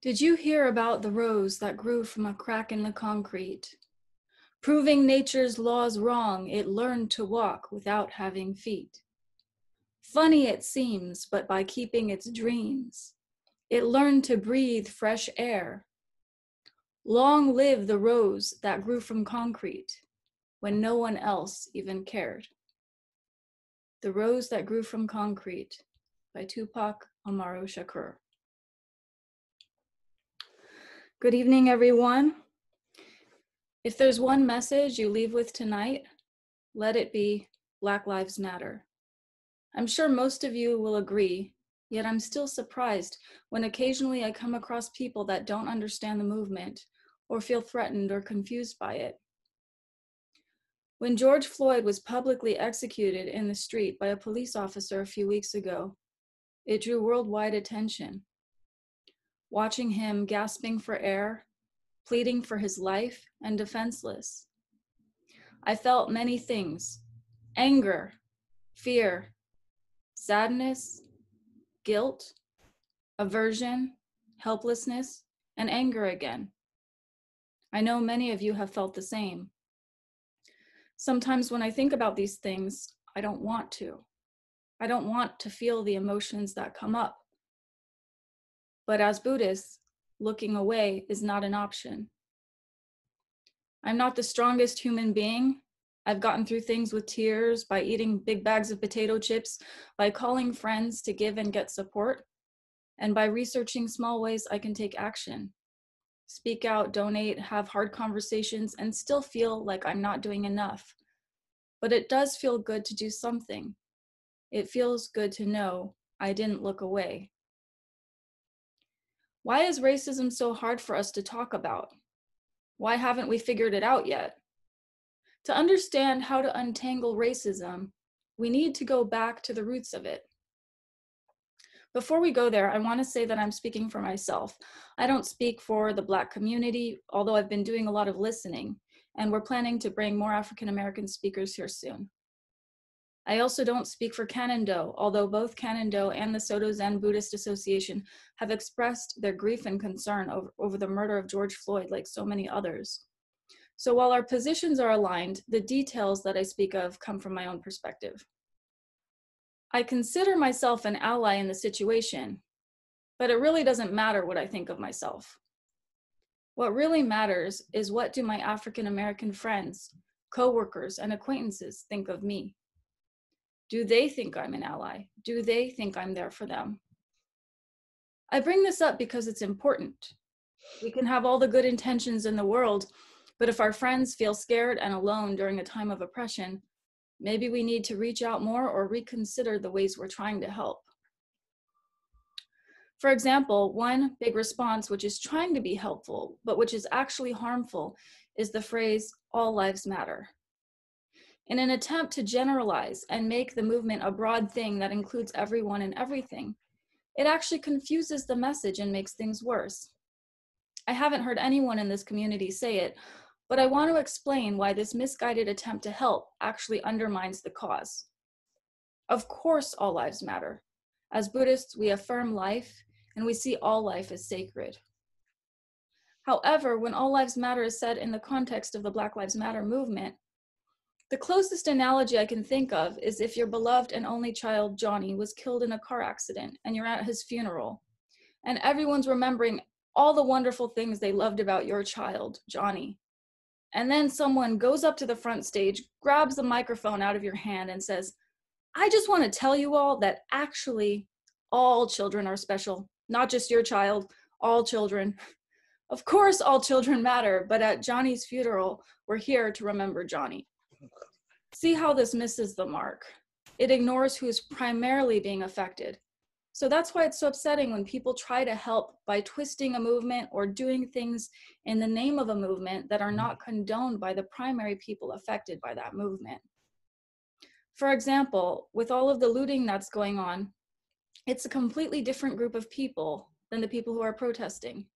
Did you hear about the rose that grew from a crack in the concrete? Proving nature's laws wrong, it learned to walk without having feet. Funny it seems, but by keeping its dreams, it learned to breathe fresh air. Long live the rose that grew from concrete when no one else even cared. The Rose That Grew from Concrete by Tupac Amaru Shakur. Good evening, everyone. If there's one message you leave with tonight, let it be Black Lives Matter. I'm sure most of you will agree, yet I'm still surprised when occasionally I come across people that don't understand the movement or feel threatened or confused by it. When George Floyd was publicly executed in the street by a police officer a few weeks ago, it drew worldwide attention. Watching him gasping for air, pleading for his life, and defenseless, I felt many things: anger, fear, sadness, guilt, aversion, helplessness, and anger again. I know many of you have felt the same. Sometimes when I think about these things, I don't want to. I don't want to feel the emotions that come up. But as Buddhists, looking away is not an option. I'm not the strongest human being. I've gotten through things with tears, by eating big bags of potato chips, by calling friends to give and get support, and by researching small ways I can take action. Speak out, donate, have hard conversations, and still feel like I'm not doing enough. But it does feel good to do something. It feels good to know I didn't look away. Why is racism so hard for us to talk about? Why haven't we figured it out yet? To understand how to untangle racism, we need to go back to the roots of it. Before we go there, I want to say that I'm speaking for myself. I don't speak for the Black community, although I've been doing a lot of listening, and we're planning to bring more African American speakers here soon. I also don't speak for Kannon, although both Kannon and the Soto Zen Buddhist Association have expressed their grief and concern over the murder of George Floyd, like so many others. So while our positions are aligned, the details that I speak of come from my own perspective. I consider myself an ally in the situation, but it really doesn't matter what I think of myself. What really matters is, what do my African American friends, coworkers, and acquaintances think of me? Do they think I'm an ally? Do they think I'm there for them? I bring this up because it's important. We can have all the good intentions in the world, but if our friends feel scared and alone during a time of oppression, maybe we need to reach out more or reconsider the ways we're trying to help. For example, one big response which is trying to be helpful, but which is actually harmful, is the phrase, "all lives matter." In an attempt to generalize and make the movement a broad thing that includes everyone and everything, it actually confuses the message and makes things worse. I haven't heard anyone in this community say it, but I want to explain why this misguided attempt to help actually undermines the cause. Of course, all lives matter. As Buddhists, we affirm life, and we see all life as sacred. However, when all lives matter is said in the context of the Black Lives Matter movement, the closest analogy I can think of is if your beloved and only child, Johnny, was killed in a car accident and you're at his funeral, and everyone's remembering all the wonderful things they loved about your child, Johnny. And then someone goes up to the front stage, grabs the microphone out of your hand and says, "I just want to tell you all that actually all children are special, not just your child, all children. Of course, all children matter, but at Johnny's funeral, we're here to remember Johnny." See how this misses the mark. It ignores who is primarily being affected. So that's why it's so upsetting when people try to help by twisting a movement or doing things in the name of a movement that are not condoned by the primary people affected by that movement. For example, with all of the looting that's going on, it's a completely different group of people than the people who are protesting.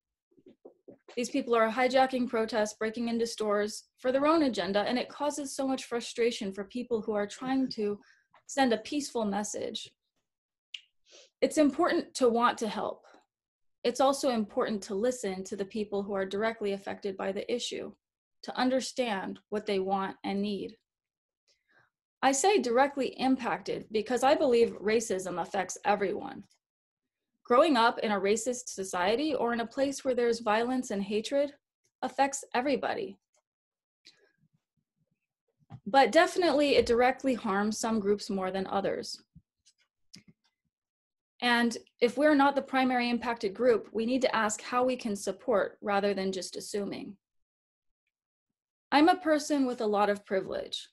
These people are hijacking protests, breaking into stores for their own agenda, and it causes so much frustration for people who are trying to send a peaceful message. It's important to want to help, it's also important to listen to the people who are directly affected by the issue, to understand what they want and need. I say directly impacted because I believe racism affects everyone. Growing up in a racist society or in a place where there's violence and hatred affects everybody. But definitely it directly harms some groups more than others. And if we're not the primary impacted group, we need to ask how we can support rather than just assuming. I'm a person with a lot of privilege.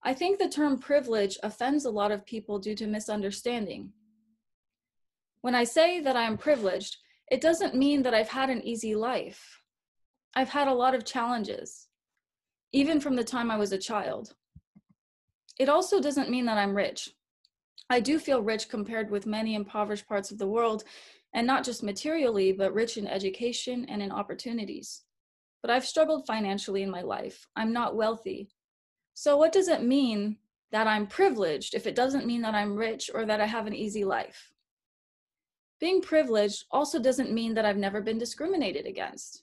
I think the term privilege offends a lot of people due to misunderstanding. When I say that I'm privileged, it doesn't mean that I've had an easy life. I've had a lot of challenges, even from the time I was a child. It also doesn't mean that I'm rich. I do feel rich compared with many impoverished parts of the world, and not just materially, but rich in education and in opportunities. But I've struggled financially in my life. I'm not wealthy. So what does it mean that I'm privileged if it doesn't mean that I'm rich or that I have an easy life? Being privileged also doesn't mean that I've never been discriminated against.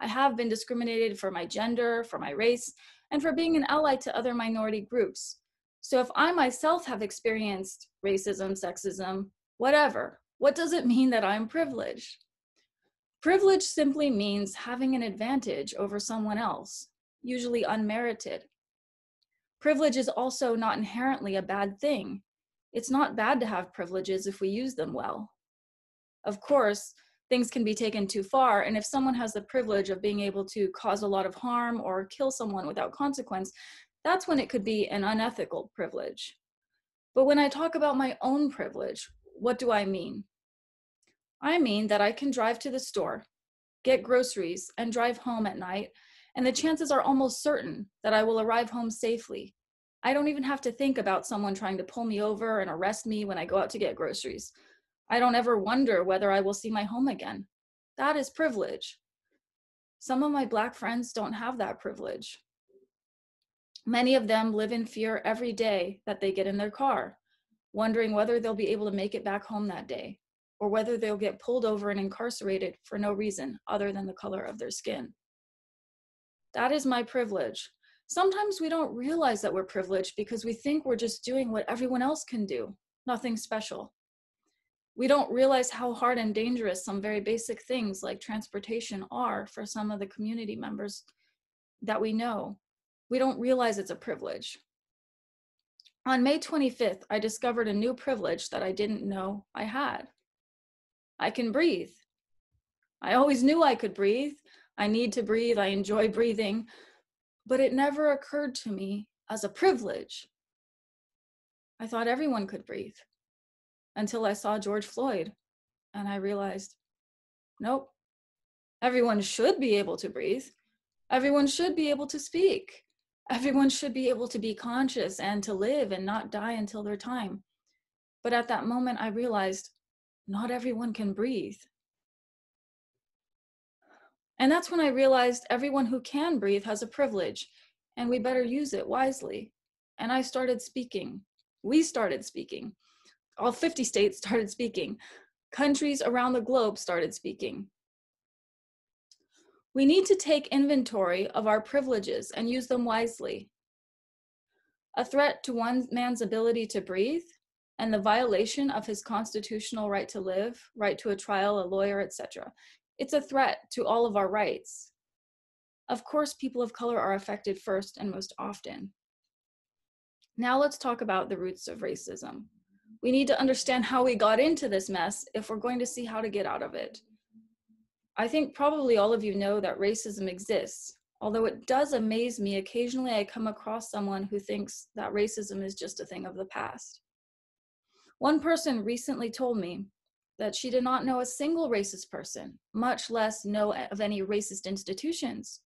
I have been discriminated for my gender, for my race, and for being an ally to other minority groups. So if I myself have experienced racism, sexism, whatever, what does it mean that I'm privileged? Privilege simply means having an advantage over someone else, usually unmerited. Privilege is also not inherently a bad thing. It's not bad to have privileges if we use them well. Of course, things can be taken too far, and if someone has the privilege of being able to cause a lot of harm or kill someone without consequence, that's when it could be an unethical privilege. But when I talk about my own privilege, what do I mean? I mean that I can drive to the store, get groceries, and drive home at night, and the chances are almost certain that I will arrive home safely. I don't even have to think about someone trying to pull me over and arrest me when I go out to get groceries. I don't ever wonder whether I will see my home again. That is privilege. Some of my Black friends don't have that privilege. Many of them live in fear every day that they get in their car, wondering whether they'll be able to make it back home that day, or whether they'll get pulled over and incarcerated for no reason other than the color of their skin. That is my privilege. Sometimes we don't realize that we're privileged because we think we're just doing what everyone else can do, nothing special. We don't realize how hard and dangerous some very basic things like transportation are for some of the community members that we know. We don't realize it's a privilege. On May 25th, I discovered a new privilege that I didn't know I had. I can breathe. I always knew I could breathe. I need to breathe. I enjoy breathing. But it never occurred to me as a privilege. I thought everyone could breathe until I saw George Floyd, and I realized, nope, everyone should be able to breathe. Everyone should be able to speak. Everyone should be able to be conscious and to live and not die until their time. But at that moment, I realized not everyone can breathe. And that's when I realized everyone who can breathe has a privilege, and we better use it wisely. And I started speaking. We started speaking. All 50 states started speaking. Countries around the globe started speaking. We need to take inventory of our privileges and use them wisely. A threat to one man's ability to breathe and the violation of his constitutional right to live, right to a trial, a lawyer, etc. It's a threat to all of our rights. Of course, people of color are affected first and most often. Now let's talk about the roots of racism. We need to understand how we got into this mess if we're going to see how to get out of it. I think probably all of you know that racism exists, although it does amaze me occasionally I come across someone who thinks that racism is just a thing of the past. One person recently told me that she did not know a single racist person, much less know of any racist institutions.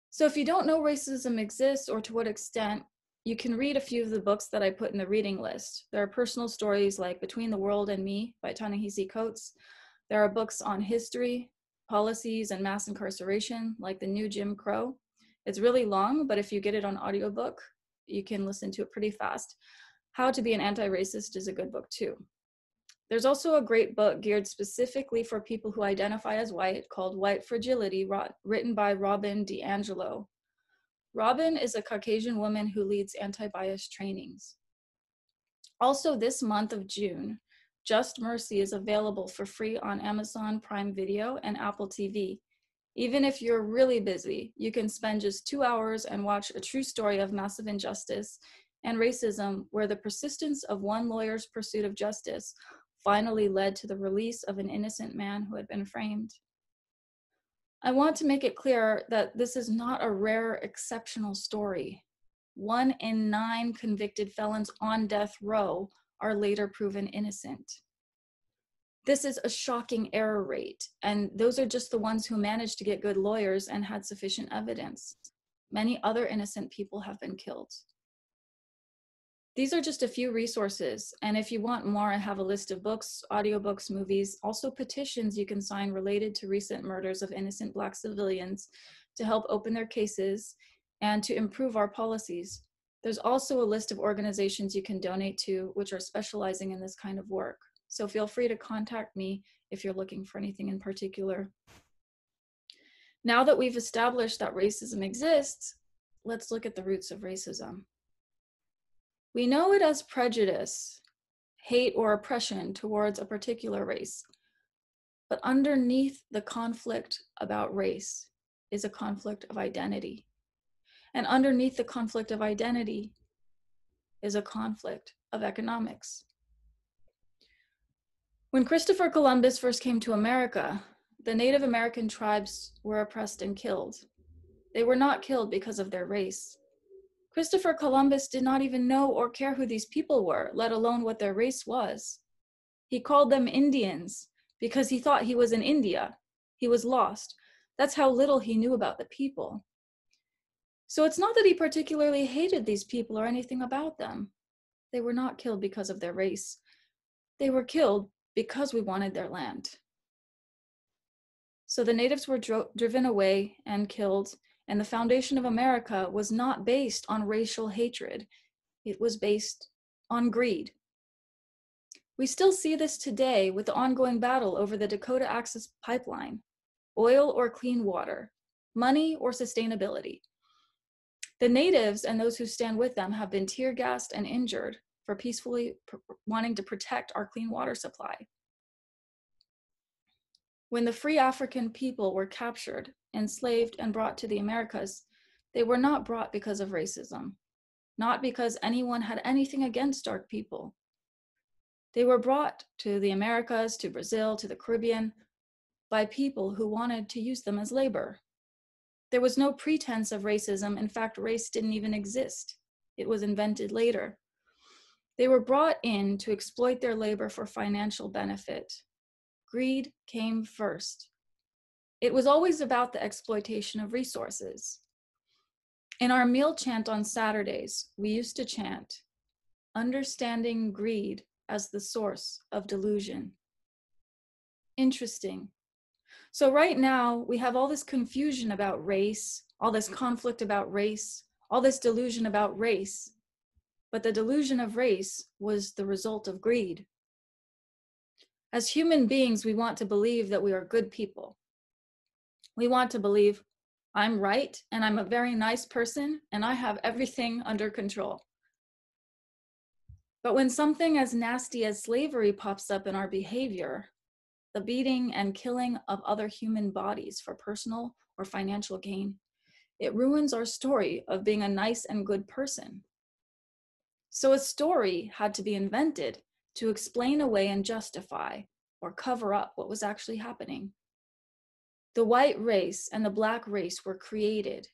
So if you don't know racism exists or to what extent, you can read a few of the books that I put in the reading list. There are personal stories like Between the World and Me by Ta-Nehisi. There are books on history, policies, and mass incarceration, like The New Jim Crow. It's really long, but if you get it on audiobook, you can listen to it pretty fast. How to Be an Anti-Racist is a good book too. There's also a great book geared specifically for people who identify as white called White Fragility, written by DiAngelo. Robin is a Caucasian woman who leads anti-bias trainings. Also, this month of June, Just Mercy is available for free on Amazon Prime Video and Apple TV. Even if you're really busy, you can spend just 2 hours and watch a true story of massive injustice and racism, where the persistence of one lawyer's pursuit of justice finally led to the release of an innocent man who had been framed. I want to make it clear that this is not a rare, exceptional story. 1 in 9 convicted felons on death row are later proven innocent. This is a shocking error rate, and those are just the ones who managed to get good lawyers and had sufficient evidence. Many other innocent people have been killed. These are just a few resources, and if you want more, I have a list of books, audiobooks, movies, also petitions you can sign related to recent murders of innocent Black civilians to help open their cases and to improve our policies. There's also a list of organizations you can donate to, which are specializing in this kind of work. So feel free to contact me if you're looking for anything in particular. Now that we've established that racism exists, let's look at the roots of racism. We know it as prejudice, hate, or oppression towards a particular race. But underneath the conflict about race is a conflict of identity. And underneath the conflict of identity is a conflict of economics. When Christopher Columbus first came to America, the Native American tribes were oppressed and killed. They were not killed because of their race. Christopher Columbus did not even know or care who these people were, let alone what their race was. He called them Indians because he thought he was in India. He was lost. That's how little he knew about the people. So it's not that he particularly hated these people or anything about them. They were not killed because of their race. They were killed because we wanted their land. So the natives were driven away and killed, and the foundation of America was not based on racial hatred. It was based on greed. We still see this today with the ongoing battle over the Dakota Access Pipeline, oil or clean water, money or sustainability. The natives and those who stand with them have been tear gassed and injured for peacefully wanting to protect our clean water supply. When the free African people were captured, enslaved, and brought to the Americas, they were not brought because of racism, not because anyone had anything against dark people. They were brought to the Americas, to Brazil, to the Caribbean, by people who wanted to use them as labor. There was no pretense of racism. In fact, race didn't even exist. It was invented later. They were brought in to exploit their labor for financial benefit. Greed came first. It was always about the exploitation of resources. In our meal chant on Saturdays, we used to chant, understanding greed as the source of delusion. Interesting. So right now, we have all this confusion about race, all this conflict about race, all this delusion about race. But the delusion of race was the result of greed. As human beings, we want to believe that we are good people. We want to believe I'm right and I'm a very nice person and I have everything under control. But when something as nasty as slavery pops up in our behavior, the beating and killing of other human bodies for personal or financial gain, it ruins our story of being a nice and good person. So a story had to be invented to explain away and justify or cover up what was actually happening. The white race and the Black race were created,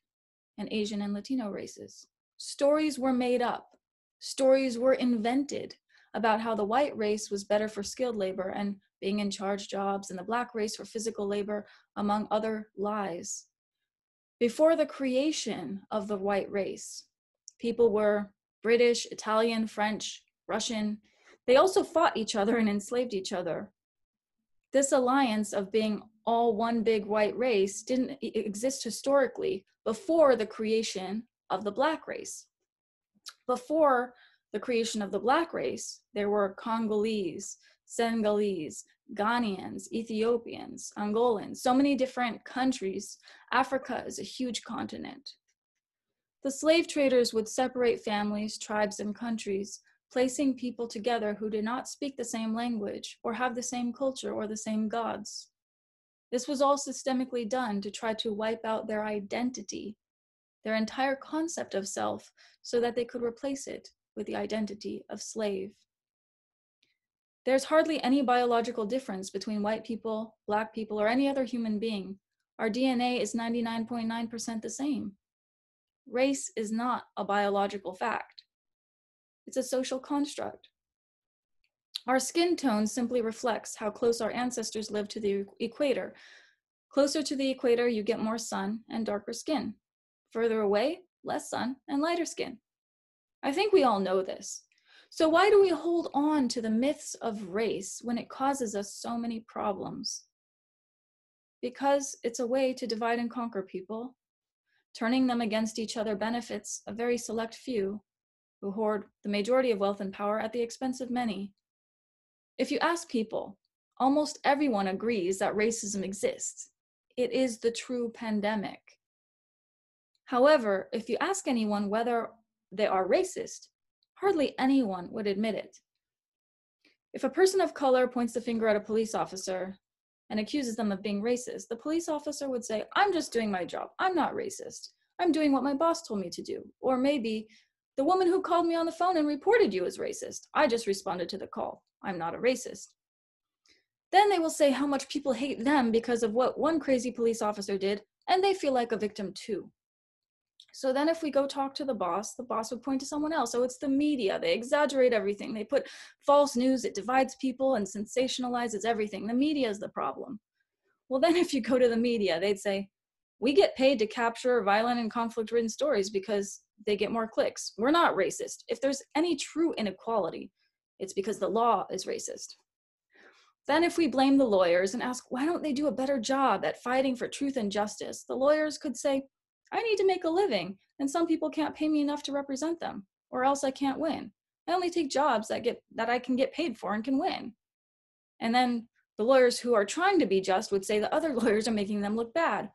and Asian and Latino races. Stories were made up. Stories were invented about how the white race was better for skilled labor and being in charge jobs, and the Black race for physical labor, among other lies. Before the creation of the white race, people were British, Italian, French, Russian. They also fought each other and enslaved each other. This alliance of being all one big white race didn't exist historically before the creation of the Black race. Before the creation of the Black race, there were Congolese, Senegalese, Ghanaians, Ethiopians, Angolans, so many different countries. Africa is a huge continent. The slave traders would separate families, tribes, and countries, placing people together who did not speak the same language or have the same culture or the same gods. This was all systemically done to try to wipe out their identity, their entire concept of self, so that they could replace it with the identity of slave. There's hardly any biological difference between white people, Black people, or any other human being. Our DNA is 99.9% the same. Race is not a biological fact. It's a social construct. Our skin tone simply reflects how close our ancestors lived to the equator. Closer to the equator, you get more sun and darker skin. Further away, less sun and lighter skin. I think we all know this. So why do we hold on to the myths of race when it causes us so many problems? Because it's a way to divide and conquer people. Turning them against each other benefits a very select few who hoard the majority of wealth and power at the expense of many. If you ask people, almost everyone agrees that racism exists. It is the true pandemic. However, if you ask anyone whether they are racist, hardly anyone would admit it. If a person of color points the finger at a police officer and accuses them of being racist, the police officer would say, "I'm just doing my job. I'm not racist. I'm doing what my boss told me to do." Or maybe, "The woman who called me on the phone and reported you as racist. I just responded to the call. I'm not a racist." Then they will say how much people hate them because of what one crazy police officer did, and they feel like a victim too. So then if we go talk to the boss would point to someone else. Oh, it's the media. They exaggerate everything. They put false news. It divides people and sensationalizes everything. The media is the problem. Well, then if you go to the media, they'd say, "We get paid to capture violent and conflict-ridden stories because they get more clicks. We're not racist. If there's any true inequality, it's because the law is racist." Then if we blame the lawyers and ask, why don't they do a better job at fighting for truth and justice? The lawyers could say, "I need to make a living, and some people can't pay me enough to represent them, or else I can't win. I only take jobs that I can get paid for and can win." And then the lawyers who are trying to be just would say the other lawyers are making them look bad.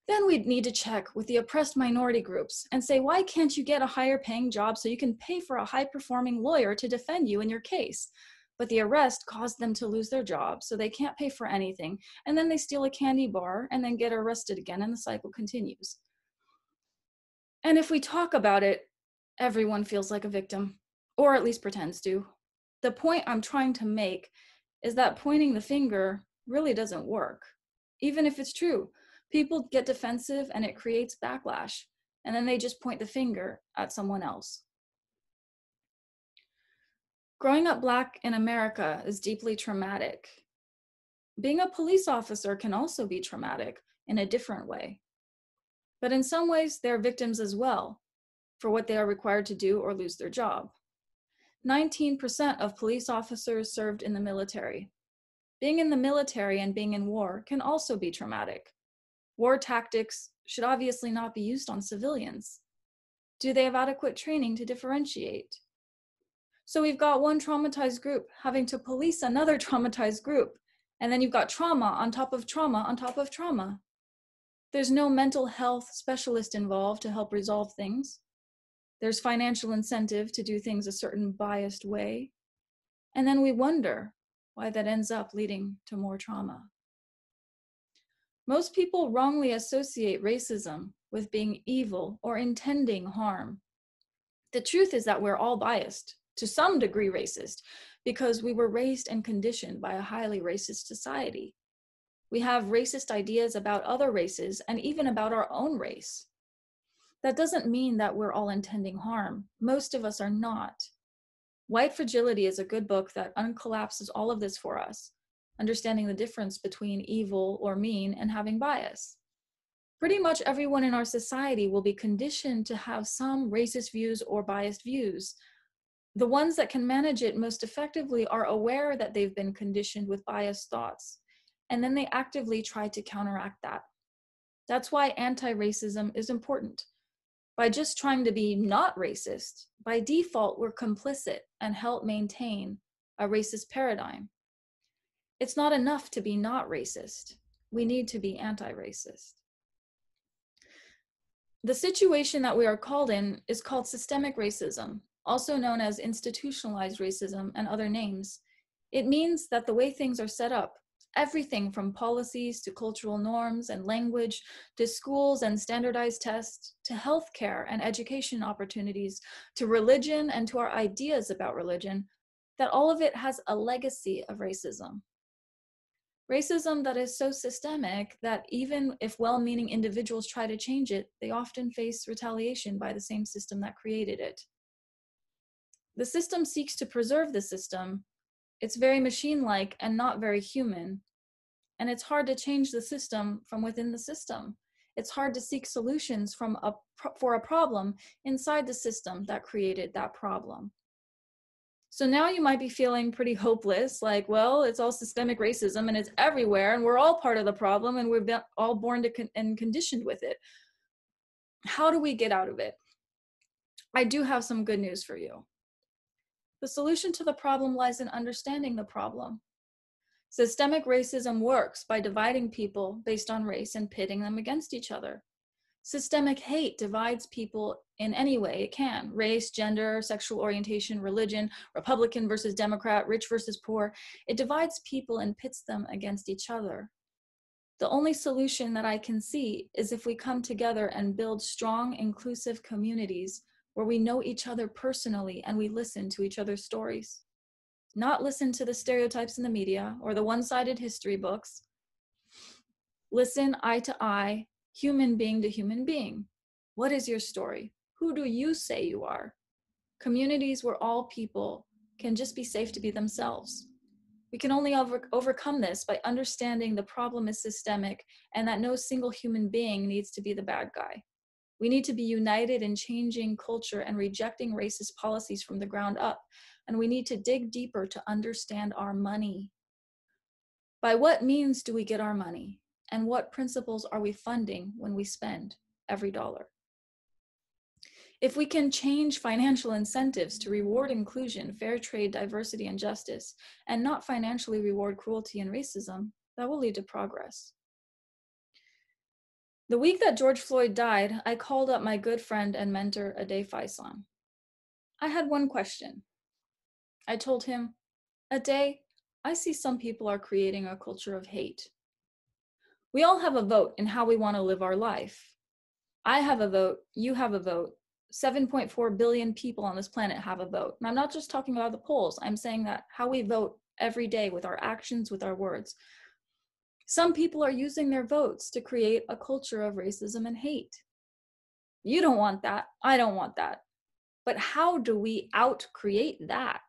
Then we'd need to check with the oppressed minority groups and say, why can't you get a higher paying job so you can pay for a high performing lawyer to defend you in your case? But the arrest caused them to lose their job, so they can't pay for anything. And then they steal a candy bar and then get arrested again, and the cycle continues. And if we talk about it, everyone feels like a victim, or at least pretends to. The point I'm trying to make is that pointing the finger really doesn't work. Even if it's true, people get defensive and it creates backlash, and then they just point the finger at someone else. Growing up Black in America is deeply traumatic. Being a police officer can also be traumatic in a different way. But in some ways, they're victims as well for what they are required to do or lose their job. 19% of police officers served in the military. Being in the military and being in war can also be traumatic. War tactics should obviously not be used on civilians. Do they have adequate training to differentiate? So we've got one traumatized group having to police another traumatized group, and then you've got trauma on top of trauma on top of trauma. There's no mental health specialist involved to help resolve things. There's financial incentive to do things a certain biased way. And then we wonder why that ends up leading to more trauma. Most people wrongly associate racism with being evil or intending harm. The truth is that we're all biased, to some degree racist, because we were raised and conditioned by a highly racist society. We have racist ideas about other races and even about our own race. That doesn't mean that we're all intending harm. Most of us are not. White Fragility is a good book that uncollapses all of this for us, understanding the difference between evil or mean and having bias. Pretty much everyone in our society will be conditioned to have some racist views or biased views. The ones that can manage it most effectively are aware that they've been conditioned with biased thoughts, and then they actively try to counteract that. That's why anti-racism is important. By just trying to be not racist, by default, we're complicit and help maintain a racist paradigm. It's not enough to be not racist. We need to be anti-racist. The situation that we are called in is called systemic racism, also known as institutionalized racism and other names. It means that the way things are set up, everything from policies to cultural norms and language, to schools and standardized tests, to healthcare and education opportunities, to religion and to our ideas about religion, that all of it has a legacy of racism. Racism that is so systemic that even if well-meaning individuals try to change it, they often face retaliation by the same system that created it. The system seeks to preserve the system. It's very machine-like and not very human. And it's hard to change the system from within the system. It's hard to seek solutions for a problem inside the system that created that problem. So now you might be feeling pretty hopeless, like, well, it's all systemic racism and it's everywhere and we're all part of the problem and we've been all born and conditioned with it. How do we get out of it? I do have some good news for you. The solution to the problem lies in understanding the problem. Systemic racism works by dividing people based on race and pitting them against each other. Systemic hate divides people in any way it can: race, gender, sexual orientation, religion, Republican versus Democrat, rich versus poor. It divides people and pits them against each other. The only solution that I can see is if we come together and build strong, inclusive communities where we know each other personally and we listen to each other's stories. Not listen to the stereotypes in the media or the one-sided history books. Listen eye to eye, human being to human being. What is your story? Who do you say you are? Communities where all people can just be safe to be themselves. We can only overcome this by understanding the problem is systemic and that no single human being needs to be the bad guy. We need to be united in changing culture and rejecting racist policies from the ground up. And we need to dig deeper to understand our money. By what means do we get our money? And what principles are we funding when we spend every dollar? If we can change financial incentives to reward inclusion, fair trade, diversity, and justice, and not financially reward cruelty and racism, that will lead to progress. The week that George Floyd died, I called up my good friend and mentor, Ade Faison. I had one question. I told him, Ade, I see some people are creating a culture of hate. We all have a vote in how we want to live our life. I have a vote, you have a vote, 7.4 billion people on this planet have a vote. And I'm not just talking about the polls, I'm saying that how we vote every day with our actions, with our words. Some people are using their votes to create a culture of racism and hate. You don't want that, I don't want that. But how do we out-create that?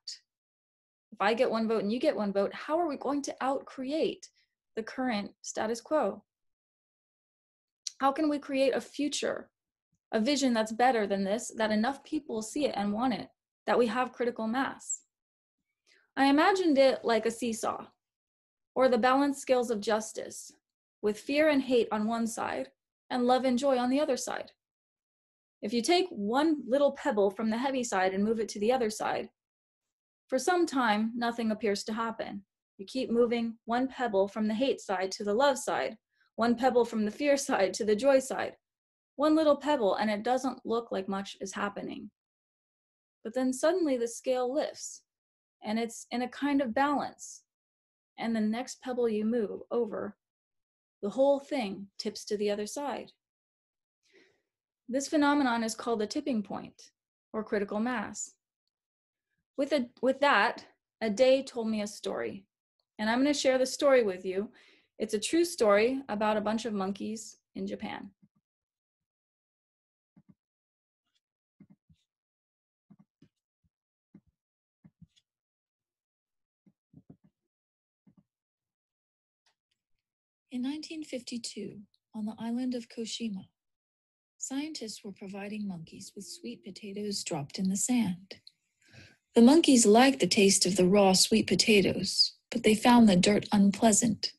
If I get one vote and you get one vote, how are we going to out-create the current status quo? How can we create a future, a vision that's better than this, that enough people see it and want it, that we have critical mass? I imagined it like a seesaw, or the balanced scales of justice, with fear and hate on one side and love and joy on the other side. If you take one little pebble from the heavy side and move it to the other side, for some time, nothing appears to happen. You keep moving one pebble from the hate side to the love side, one pebble from the fear side to the joy side, one little pebble, and it doesn't look like much is happening. But then suddenly the scale lifts, and it's in a kind of balance. And the next pebble you move over, the whole thing tips to the other side. This phenomenon is called the tipping point, or critical mass. With that, Ade told me a story, and I'm going to share the story with you. It's a true story about a bunch of monkeys in Japan. In 1952, on the island of Koshima, scientists were providing monkeys with sweet potatoes dropped in the sand. The monkeys liked the taste of the raw sweet potatoes, but they found the dirt unpleasant.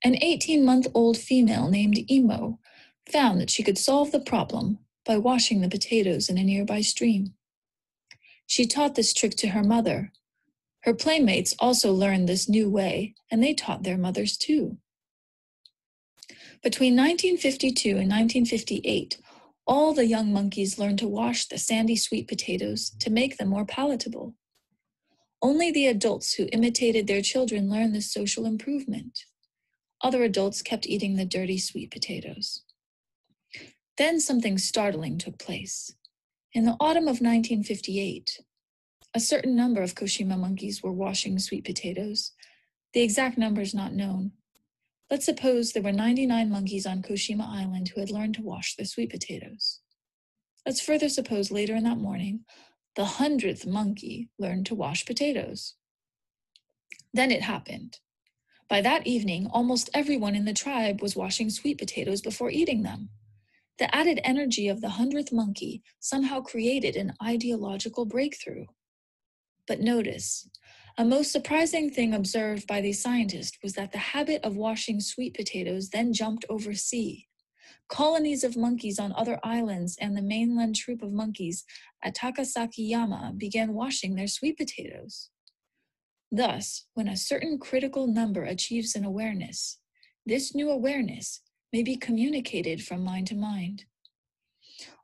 An 18-month-old female named Imo found that she could solve the problem by washing the potatoes in a nearby stream. She taught this trick to her mother. Her playmates also learned this new way, and they taught their mothers too. Between 1952 and 1958, all the young monkeys learned to wash the sandy sweet potatoes to make them more palatable. Only the adults who imitated their children learned this social improvement. Other adults kept eating the dirty sweet potatoes. Then something startling took place. In the autumn of 1958, a certain number of Koshima monkeys were washing sweet potatoes. The exact number is not known. Let's suppose there were 99 monkeys on Koshima Island who had learned to wash their sweet potatoes. Let's further suppose later in that morning, the 100th monkey learned to wash potatoes. Then it happened. By that evening, almost everyone in the tribe was washing sweet potatoes before eating them. The added energy of the 100th monkey somehow created an ideological breakthrough. But notice, a most surprising thing observed by these scientists was that the habit of washing sweet potatoes then jumped overseas. Colonies of monkeys on other islands and the mainland troop of monkeys at Takasaki-yama began washing their sweet potatoes. Thus, when a certain critical number achieves an awareness, this new awareness may be communicated from mind to mind.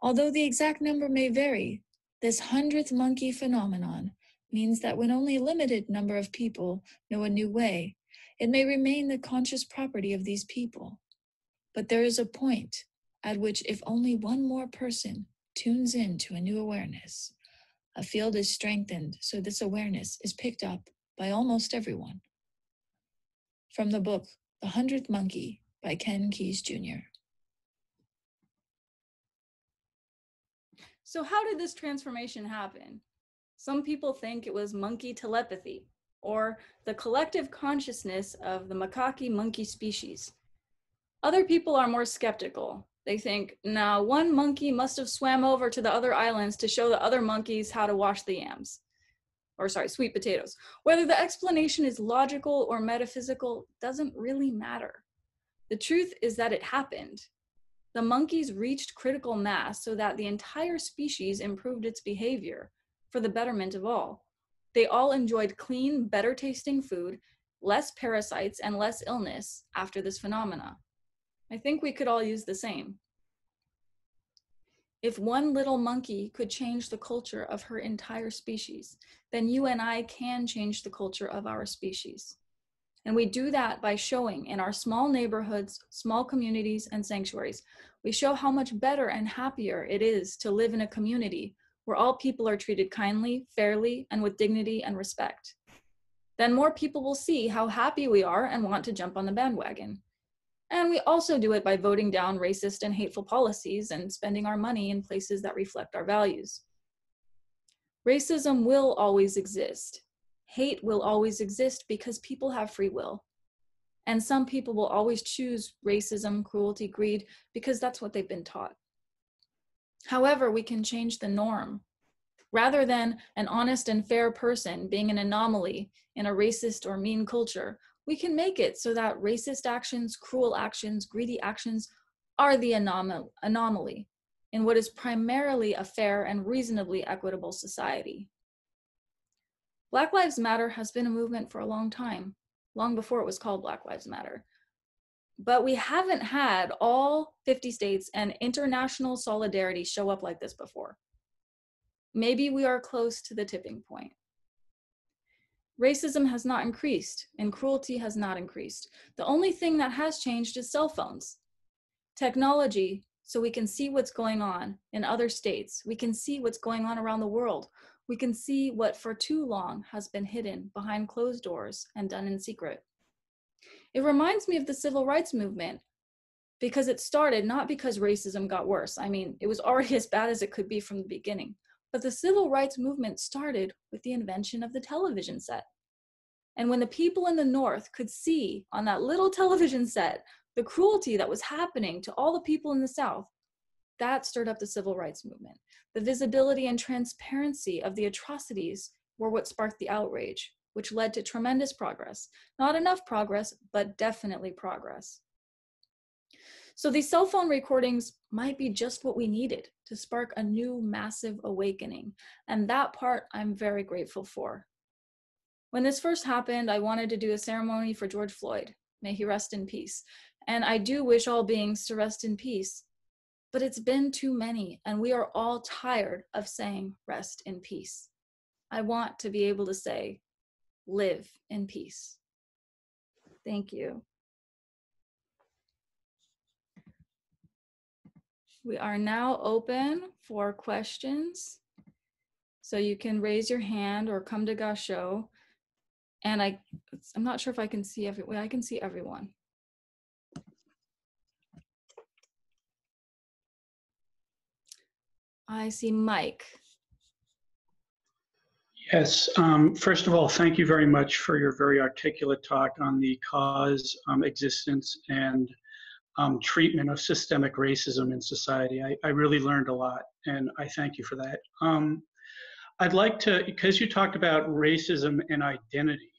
Although the exact number may vary, this 100th monkey phenomenon means that when only a limited number of people know a new way, it may remain the conscious property of these people. But there is a point at which if only one more person tunes in to a new awareness, a field is strengthened so this awareness is picked up by almost everyone. From the book, The 100th Monkey by Ken Keyes Jr. So how did this transformation happen? Some people think it was monkey telepathy, or the collective consciousness of the macaque monkey species. Other people are more skeptical. They think, now one monkey must have swam over to the other islands to show the other monkeys how to wash the sweet potatoes. Whether the explanation is logical or metaphysical doesn't really matter. The truth is that it happened. The monkeys reached critical mass so that the entire species improved its behavior for the betterment of all. They all enjoyed clean, better tasting food, less parasites, and less illness after this phenomena. I think we could all use the same. If one little monkey could change the culture of her entire species, then you and I can change the culture of our species. And we do that by showing in our small neighborhoods, small communities, and sanctuaries. We show how much better and happier it is to live in a community where all people are treated kindly, fairly, and with dignity and respect. Then more people will see how happy we are and want to jump on the bandwagon. And we also do it by voting down racist and hateful policies and spending our money in places that reflect our values. Racism will always exist. Hate will always exist because people have free will. And some people will always choose racism, cruelty, greed, because that's what they've been taught. However, we can change the norm. Rather than an honest and fair person being an anomaly in a racist or mean culture, we can make it so that racist actions, cruel actions, greedy actions are the anomaly in what is primarily a fair and reasonably equitable society. Black Lives Matter has been a movement for a long time, long before it was called Black Lives Matter. But we haven't had all 50 states and international solidarity show up like this before. Maybe we are close to the tipping point. Racism has not increased and cruelty has not increased. The only thing that has changed is cell phones. Technology, so we can see what's going on in other states. We can see what's going on around the world. We can see what for too long has been hidden behind closed doors and done in secret. It reminds me of the civil rights movement because it started not because racism got worse. I mean, it was already as bad as it could be from the beginning. But the civil rights movement started with the invention of the television set. And when the people in the North could see on that little television set the cruelty that was happening to all the people in the South, that stirred up the civil rights movement. The visibility and transparency of the atrocities were what sparked the outrage, which led to tremendous progress. Not enough progress, but definitely progress. So these cell phone recordings might be just what we needed to spark a new massive awakening. And that part I'm very grateful for. When this first happened, I wanted to do a ceremony for George Floyd. May he rest in peace. And I do wish all beings to rest in peace. But it's been too many, and we are all tired of saying rest in peace. I want to be able to say, live in peace. Thank you. We are now open for questions. So you can raise your hand or come to Gasho. And I'm not sure if I can see everyone. I can see everyone. I see Mike. Yes, first of all, thank you very much for your very articulate talk on the cause, existence, and treatment of systemic racism in society. I really learned a lot, and I thank you for that. I'd like to, because you talked about racism and identity,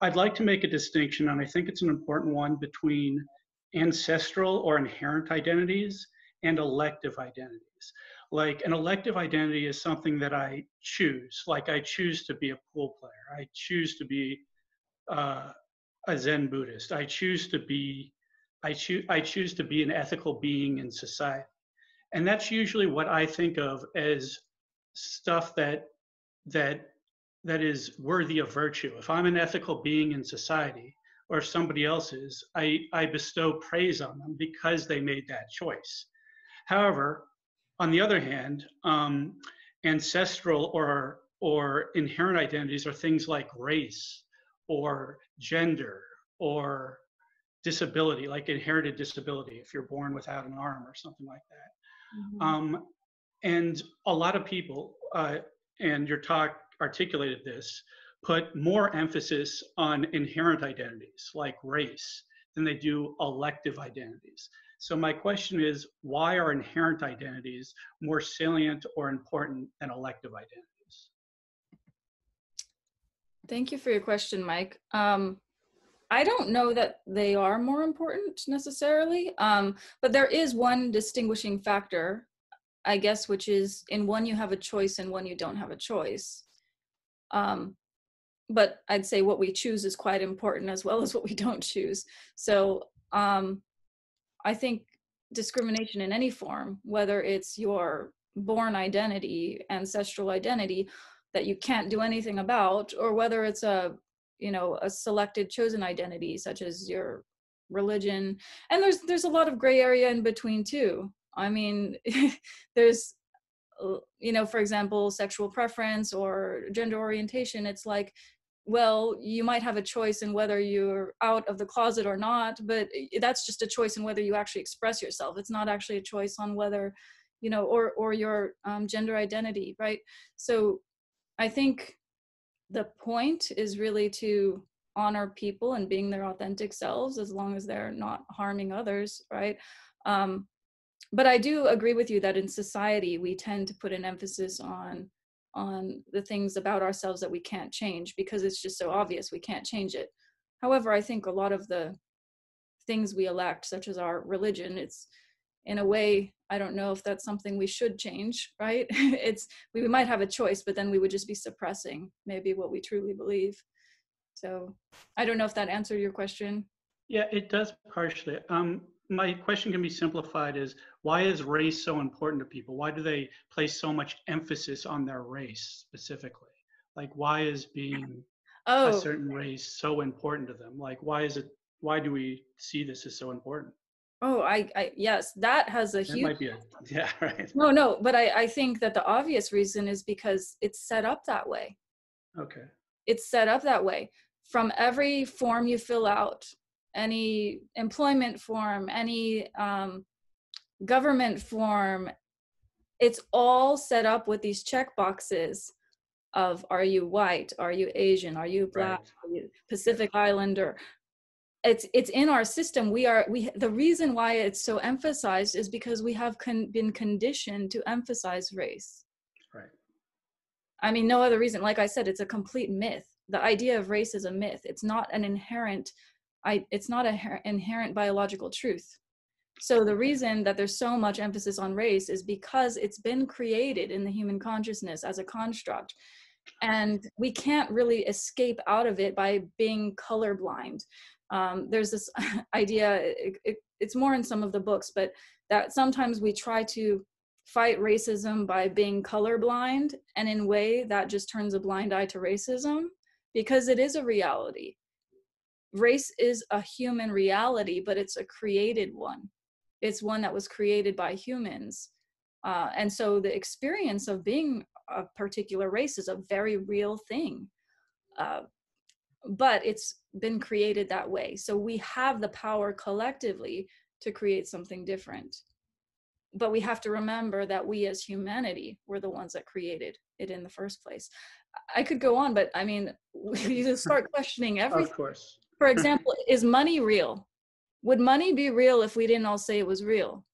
I'd like to make a distinction, and I think it's an important one, between ancestral or inherent identities and elective identities. Like an elective identity is something that I choose. Like I choose to be a pool player. I choose to be a Zen Buddhist. I choose to be an ethical being in society. And that's usually what I think of as stuff that is worthy of virtue. If I'm an ethical being in society, or if somebody else is, I bestow praise on them because they made that choice. However, on the other hand, ancestral or inherent identities are things like race or gender or disability, like inherited disability, if you're born without an arm or something like that. Mm-hmm. And a lot of people, and your talk articulated this, put more emphasis on inherent identities like race than they do elective identities. So my question is, why are inherent identities more salient or important than elective identities? Thank you for your question, Mike. I don't know that they are more important necessarily, but there is one distinguishing factor, I guess, which is in one you have a choice and one you don't have a choice. But I'd say what we choose is quite important as well as what we don't choose. So I think discrimination in any form, whether it's your born identity, ancestral identity that you can't do anything about, or whether it's a selected chosen identity such as your religion, and there's a lot of gray area in between too. I mean, there's for example, sexual preference or gender orientation. It's like, well, you might have a choice in whether you're out of the closet or not, but that's just a choice in whether you actually express yourself. It's not actually a choice on whether, or your gender identity, right? So I think the point is really to honor people and being their authentic selves as long as they're not harming others, right? But I do agree with you that in society, we tend to put an emphasis on the things about ourselves that we can't change because it's just so obvious we can't change it. However, I think a lot of the things we elect, such as our religion, it's in a way, I don't know if that's something we should change, right? We might have a choice, but then we would just be suppressing maybe what we truly believe. So I don't know if that answered your question. Yeah, it does partially. My question can be simplified as, why is race so important to people? Why do they place so much emphasis on their race specifically? Like, why is being a certain race so important to them? Like, why do we see this as so important? Oh, yes, that has a huge... It might be yeah, right. No, but I think that the obvious reason is because it's set up that way. Okay. It's set up that way. From every form you fill out, any employment form, any government form, it's all set up with these check boxes of, are you white? Are you Asian? Are you Black? Right. Are you Pacific Islander? It's in our system. The reason why it's so emphasized is because we have been conditioned to emphasize race. Right. I mean, no other reason. Like I said, it's a complete myth. The idea of race is a myth. It's not an inherent biological truth. So the reason that there's so much emphasis on race is because it's been created in the human consciousness as a construct. And we can't really escape out of it by being colorblind. There's this idea, it's more in some of the books, but that sometimes we try to fight racism by being colorblind, and in a way that just turns a blind eye to racism, because it is a reality. Race is a human reality, but it's a created one. It's one that was created by humans. And so the experience of being a particular race is a very real thing. But it's been created that way. So we have the power collectively to create something different. But we have to remember that we as humanity were the ones that created it in the first place. I could go on, but I mean, you just start questioning everything. Of course. For example, is money real? Would money be real if we didn't all say it was real?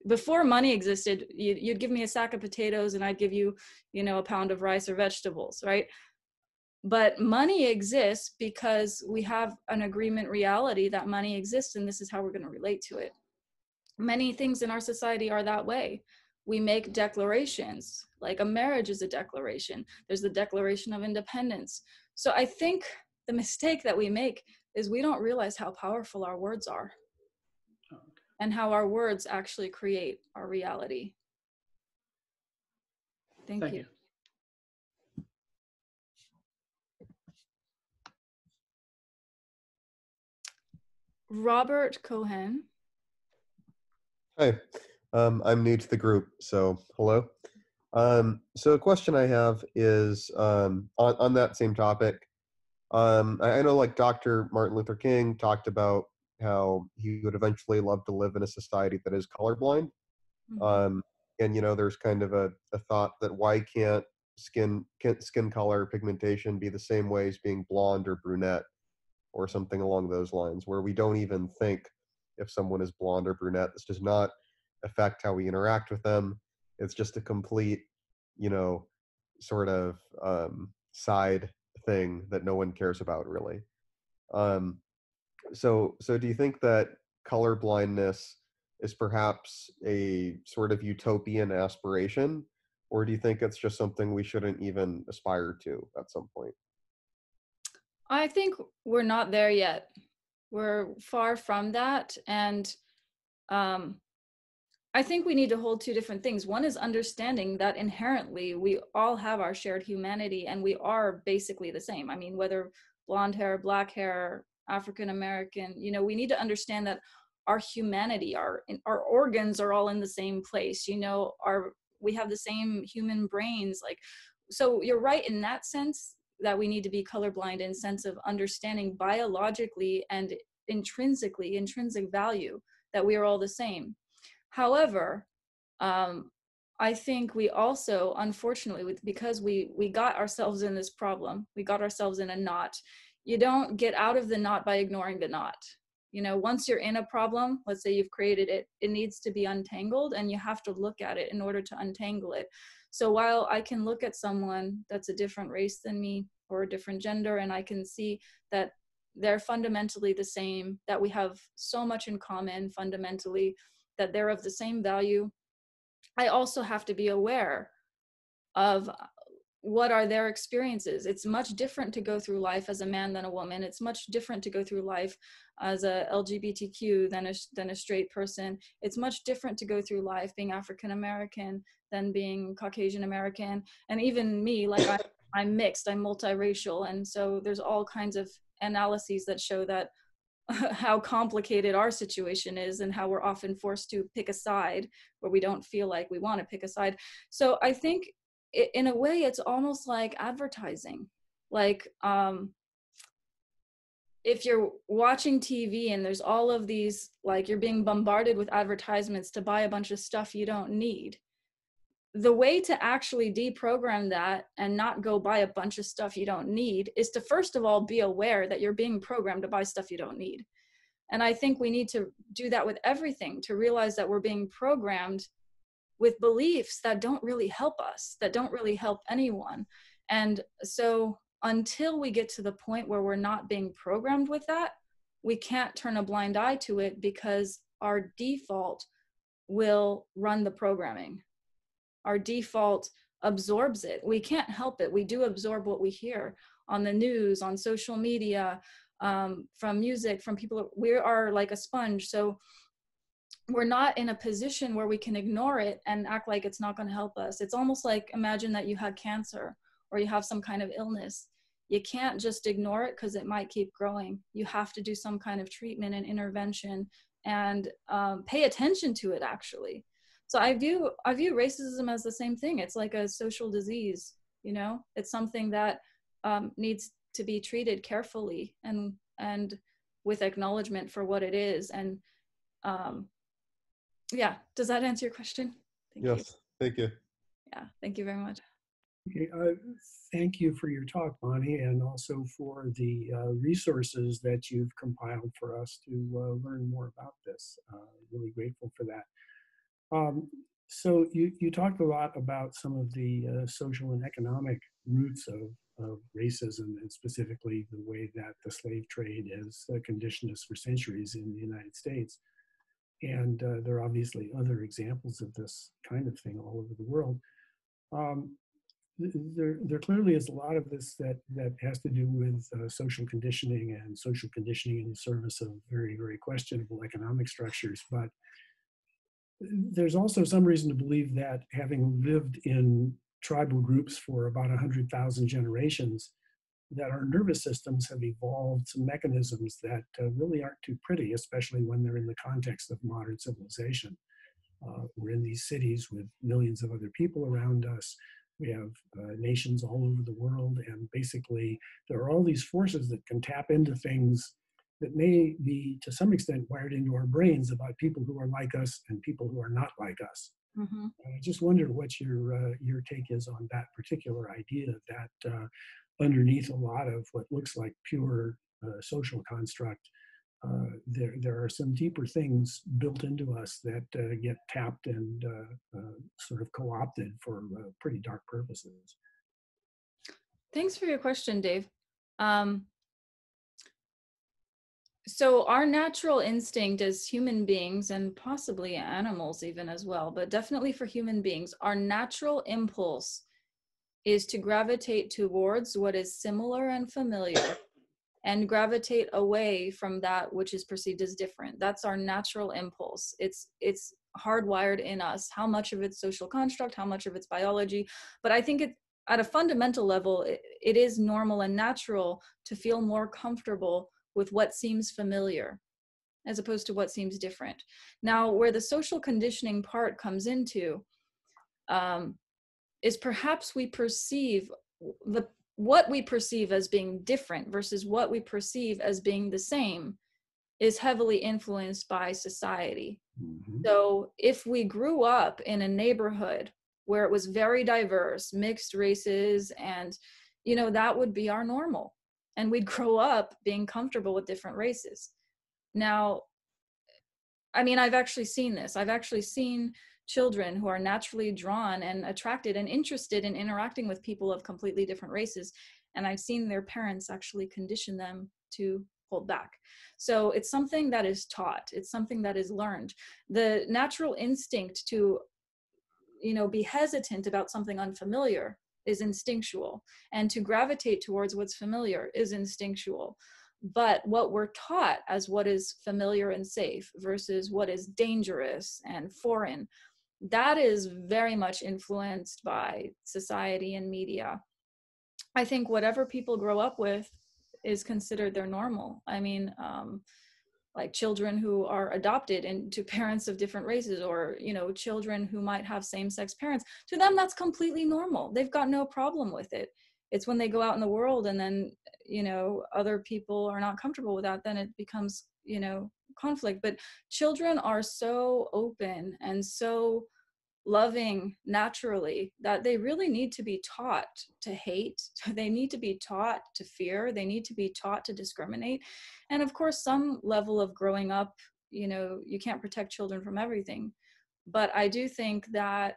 Before money existed, you'd give me a sack of potatoes and I'd give you, a pound of rice or vegetables, right? But money exists because we have an agreement reality that money exists, and this is how we're going to relate to it. Many things in our society are that way. We make declarations, like a marriage is a declaration. There's the Declaration of Independence. So I think the mistake that we make is we don't realize how powerful our words are and how our words actually create our reality. Thank you. Robert Cohen. Hi, I'm new to the group, so hello. So a question I have is on that same topic. I know like Dr. Martin Luther King talked about how he would eventually love to live in a society that is colorblind. Mhm. And there's kind of a thought that why can't skin color pigmentation be the same way as being blonde or brunette or something along those lines, where we don't even think if someone is blonde or brunette. This does not affect how we interact with them. It's just a complete, sort of side thing that no one cares about really. So do you think that color blindness is perhaps a sort of utopian aspiration, or do you think it's just something we shouldn't even aspire to at some point? I think we're not there yet. We're far from that. And I think we need to hold two different things. One is understanding that inherently we all have our shared humanity and we are basically the same. I mean, whether blonde hair, black hair, African American, we need to understand that our humanity, our organs are all in the same place. We have the same human brains. So you're right in that sense, that we need to be colorblind in sense of understanding biologically and intrinsically, intrinsic value, that we are all the same. However, I think we also, unfortunately, because we got ourselves in this problem, we got ourselves in a knot. You don't get out of the knot by ignoring the knot. Once you're in a problem, let's say you've created it, it needs to be untangled, and you have to look at it in order to untangle it. So while I can look at someone that's a different race than me or a different gender, and I can see that they're fundamentally the same, that we have so much in common fundamentally, that they're of the same value, I also have to be aware of what are their experiences. It's much different to go through life as a man than a woman. It's much different to go through life as a LGBTQ than a straight person. It's much different to go through life being African American than being Caucasian American. And even me, like I'm mixed, I'm multiracial. And so there's all kinds of analyses that show that how complicated our situation is and how we're often forced to pick a side where we don't feel like we want to pick a side. So I think in a way it's almost like advertising. Like if you're watching TV and there's all of these, like you're being bombarded with advertisements to buy a bunch of stuff you don't need. The way to actually deprogram that and not go buy a bunch of stuff you don't need is to first of all be aware that you're being programmed to buy stuff you don't need. And I think we need to do that with everything, to realize that we're being programmed with beliefs that don't really help us, that don't really help anyone. And so until we get to the point where we're not being programmed with that, we can't turn a blind eye to it, because our default will run the programming. Our default absorbs it. We can't help it. We do absorb what we hear on the news, on social media, from music, from people. We are like a sponge. So we're not in a position where we can ignore it and act like it's not going to help us. It's almost like, imagine that you had cancer or you have some kind of illness. You can't just ignore it because it might keep growing. You have to do some kind of treatment and intervention and pay attention to it, actually. So I view racism as the same thing. It's like a social disease, you know? It's something that needs to be treated carefully and with acknowledgement for what it is. And yeah, does that answer your question? Thank you. Yes, thank you. Yeah, thank you very much. Okay, thank you for your talk, Bonnie, and also for the resources that you've compiled for us to learn more about this. Really grateful for that. So you talked a lot about some of the social and economic roots of racism, and specifically the way that the slave trade has conditioned us for centuries in the United States. And there are obviously other examples of this kind of thing all over the world. There clearly is a lot of this that has to do with social conditioning and social conditioning in the service of very, very questionable economic structures. But there's also some reason to believe that, having lived in tribal groups for about 100,000 generations, that our nervous systems have evolved some mechanisms that really aren't too pretty, especially when they're in the context of modern civilization. We're in these cities with millions of other people around us. We have nations all over the world, and basically there are all these forces that can tap into things that may be to some extent wired into our brains about people who are like us and people who are not like us. Mm-hmm. I just wonder what your take is on that particular idea, that underneath a lot of what looks like pure social construct, there are some deeper things built into us that get tapped and sort of co-opted for pretty dark purposes. Thanks for your question, Dave. So our natural instinct as human beings, and possibly animals even as well, but definitely for human beings, our natural impulse is to gravitate towards what is similar and familiar and gravitate away from that which is perceived as different. That's our natural impulse. It's hardwired in us. How much of it's social construct, how much of it's biology, but I think at a fundamental level, it is normal and natural to feel more comfortable with what seems familiar as opposed to what seems different. Now, where the social conditioning part comes into is perhaps we perceive what we perceive as being different versus what we perceive as being the same is heavily influenced by society. Mm-hmm. So if we grew up in a neighborhood where it was very diverse, mixed races, and, you know, that would be our normal. And we'd grow up being comfortable with different races. Now, I mean, I've actually seen this. I've actually seen children who are naturally drawn and attracted and interested in interacting with people of completely different races. And I've seen their parents actually condition them to hold back. So it's something that is taught. It's something that is learned. The natural instinct to, you know, be hesitant about something unfamiliar is instinctual, and to gravitate towards what's familiar is instinctual. But what we're taught as what is familiar and safe versus what is dangerous and foreign, that is very much influenced by society and media. I think whatever people grow up with is considered their normal. I mean, like children who are adopted into parents of different races, or, you know, children who might have same-sex parents, to them that's completely normal. They've got no problem with it. It's when they go out in the world and then, you know, other people are not comfortable with that, then it becomes, you know, conflict. But children are so open and so loving naturally that they really need to be taught to hate. They need to be taught to fear. They need to be taught to discriminate. And of course, some level of growing up, you know, you can't protect children from everything. But I do think that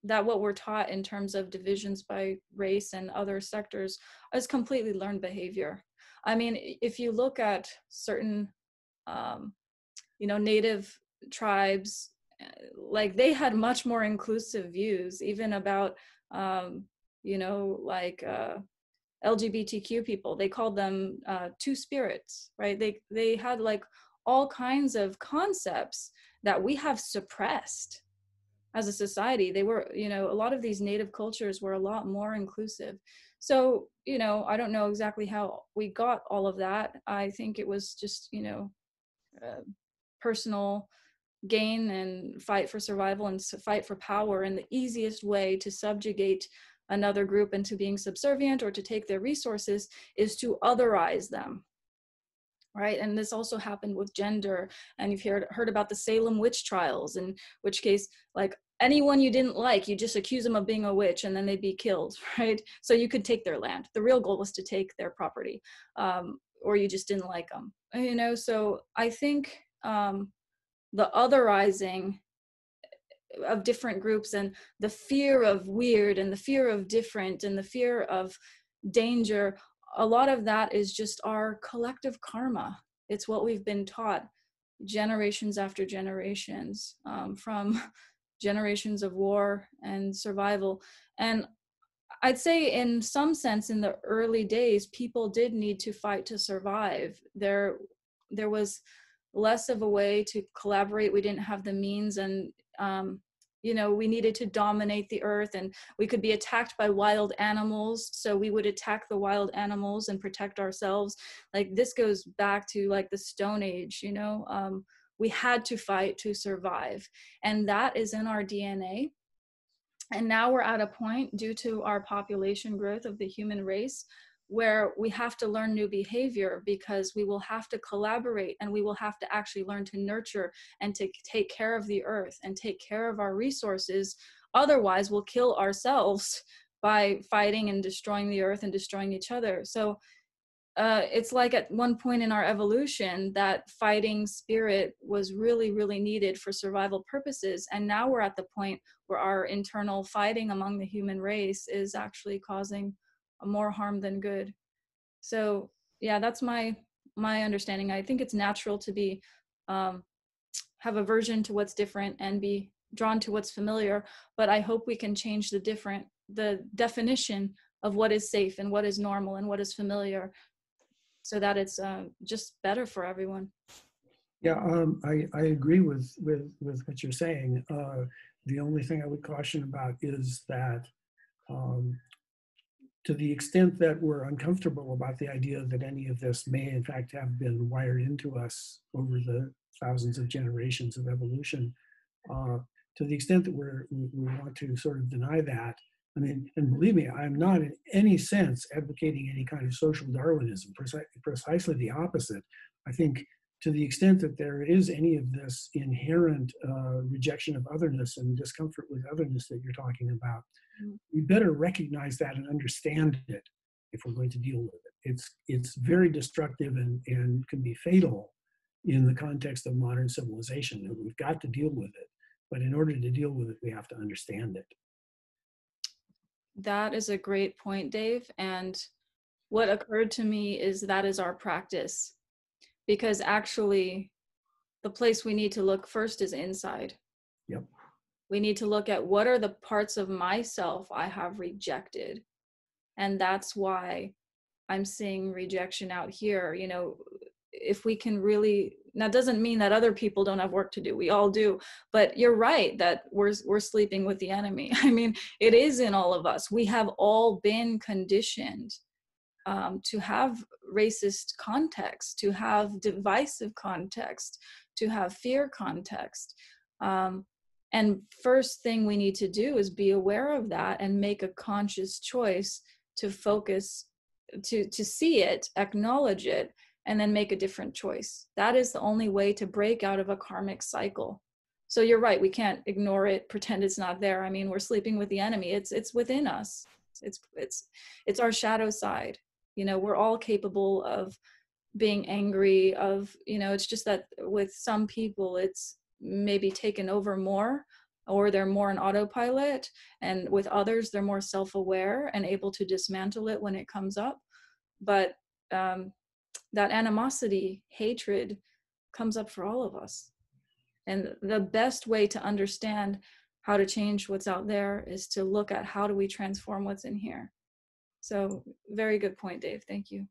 that what we're taught in terms of divisions by race and other sectors is completely learned behavior. I mean, if you look at certain native tribes, like they had much more inclusive views, even about, like LGBTQ people. They called them two spirits, right? They had like all kinds of concepts that we have suppressed as a society. They were, a lot of these native cultures were a lot more inclusive. So, I don't know exactly how we got all of that. I think it was just, personal gain and fight for survival and fight for power. And the easiest way to subjugate another group into being subservient or to take their resources is to otherize them. Right. And this also happened with gender. And you've heard about the Salem witch trials, in which case, like, anyone you didn't like, you just accuse them of being a witch and then they'd be killed. Right. So you could take their land. The real goal was to take their property, or you just didn't like them. So I think the otherizing of different groups and the fear of weird and the fear of different and the fear of danger, a lot of that is just our collective karma. It's what we've been taught generations after generations, from generations of war and survival. And I'd say in some sense, in the early days, people did need to fight to survive. There was less of a way to collaborate. We didn't have the means, and we needed to dominate the earth, and we could be attacked by wild animals, so we would attack the wild animals and protect ourselves. Like, this goes back to like the Stone Age. We had to fight to survive, and that is in our DNA. And now we're at a point, due to our population growth of the human race, where we have to learn new behavior, because we will have to collaborate, and we will have to actually learn to nurture and to take care of the earth and take care of our resources. Otherwise, we'll kill ourselves by fighting and destroying the earth and destroying each other. So it's like at one point in our evolution, that fighting spirit was really, really needed for survival purposes. And now we're at the point where our internal fighting among the human race is actually causing more harm than good. So yeah, that's my understanding. I think it's natural to be have aversion to what's different and be drawn to what's familiar, but I hope we can change the definition of what is safe and what is normal and what is familiar, so that it's just better for everyone. Yeah, I agree with what you're saying. The only thing I would caution about is that to the extent that we're uncomfortable about the idea that any of this may in fact have been wired into us over the thousands of generations of evolution, to the extent that we want to sort of deny that, I mean, and believe me, I'm not in any sense advocating any kind of social Darwinism, precisely the opposite. I think to the extent that there is any of this inherent rejection of otherness and discomfort with otherness that you're talking about, we better recognize that and understand it if we're going to deal with it. It's very destructive and can be fatal in the context of modern civilization. And we've got to deal with it. But in order to deal with it, we have to understand it. That is a great point, Dave. And what occurred to me is that is our practice. Because actually, the place we need to look first is inside. Yep. We need to look at what are the parts of myself I have rejected. And that's why I'm seeing rejection out here. If we can really, that doesn't mean that other people don't have work to do. We all do. But you're right that we're sleeping with the enemy. I mean, it is in all of us. We have all been conditioned to have racist context, to have divisive context, to have fear context. And first thing we need to do is be aware of that and make a conscious choice to focus, to see it, acknowledge it, and then make a different choice. That is the only way to break out of a karmic cycle. So you're right, we can't ignore it, pretend it's not there. I mean, we're sleeping with the enemy. It's within us. It's our shadow side. We're all capable of being angry, it's just that with some people it's maybe taken over more, or they're more on autopilot, and with others they're more self-aware and able to dismantle it when it comes up. But that animosity, hatred, comes up for all of us. And the best way to understand how to change what's out there is to look at how do we transform what's in here. So very good point, Dave. Thank you.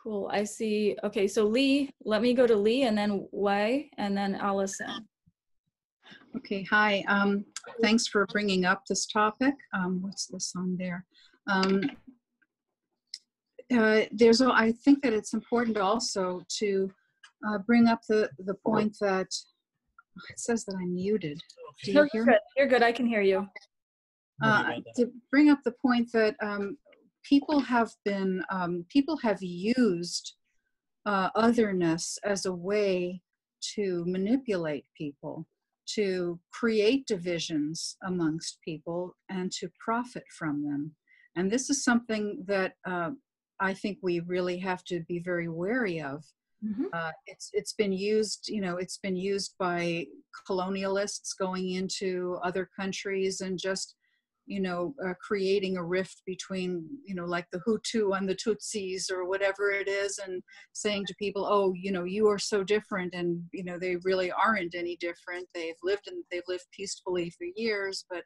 Cool. I see. Okay, so Lee, let me go to Lee and then Wei and then Allison. Okay, hi. Thanks for bringing up this topic. What's this on there? I think that it's important also to bring up the point that it says that I'm muted. Do you hear me? You're good. I can hear you. To bring up the point that people have used otherness as a way to manipulate people, to create divisions amongst people, and to profit from them. And this is something that I think we really have to be very wary of. Mm-hmm. It's been used, it's been used by colonialists going into other countries and just, creating a rift between, like the Hutu and the Tutsis or whatever it is, and saying to people, oh, you are so different, and they really aren't any different. They've lived peacefully for years, but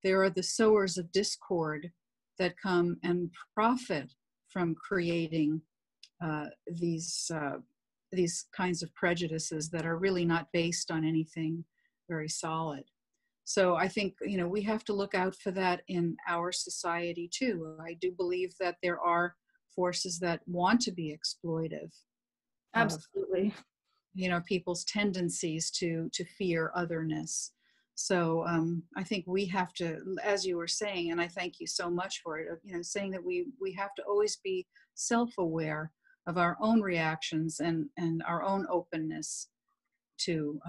there are the sowers of discord that come and profit from creating these kinds of prejudices that are really not based on anything very solid. So I think, we have to look out for that in our society too. I do believe that there are forces that want to be exploitive. Absolutely. People's tendencies to fear otherness. So I think we have to, as you were saying, and I thank you so much for it, saying that we have to always be self-aware of our own reactions and our own openness to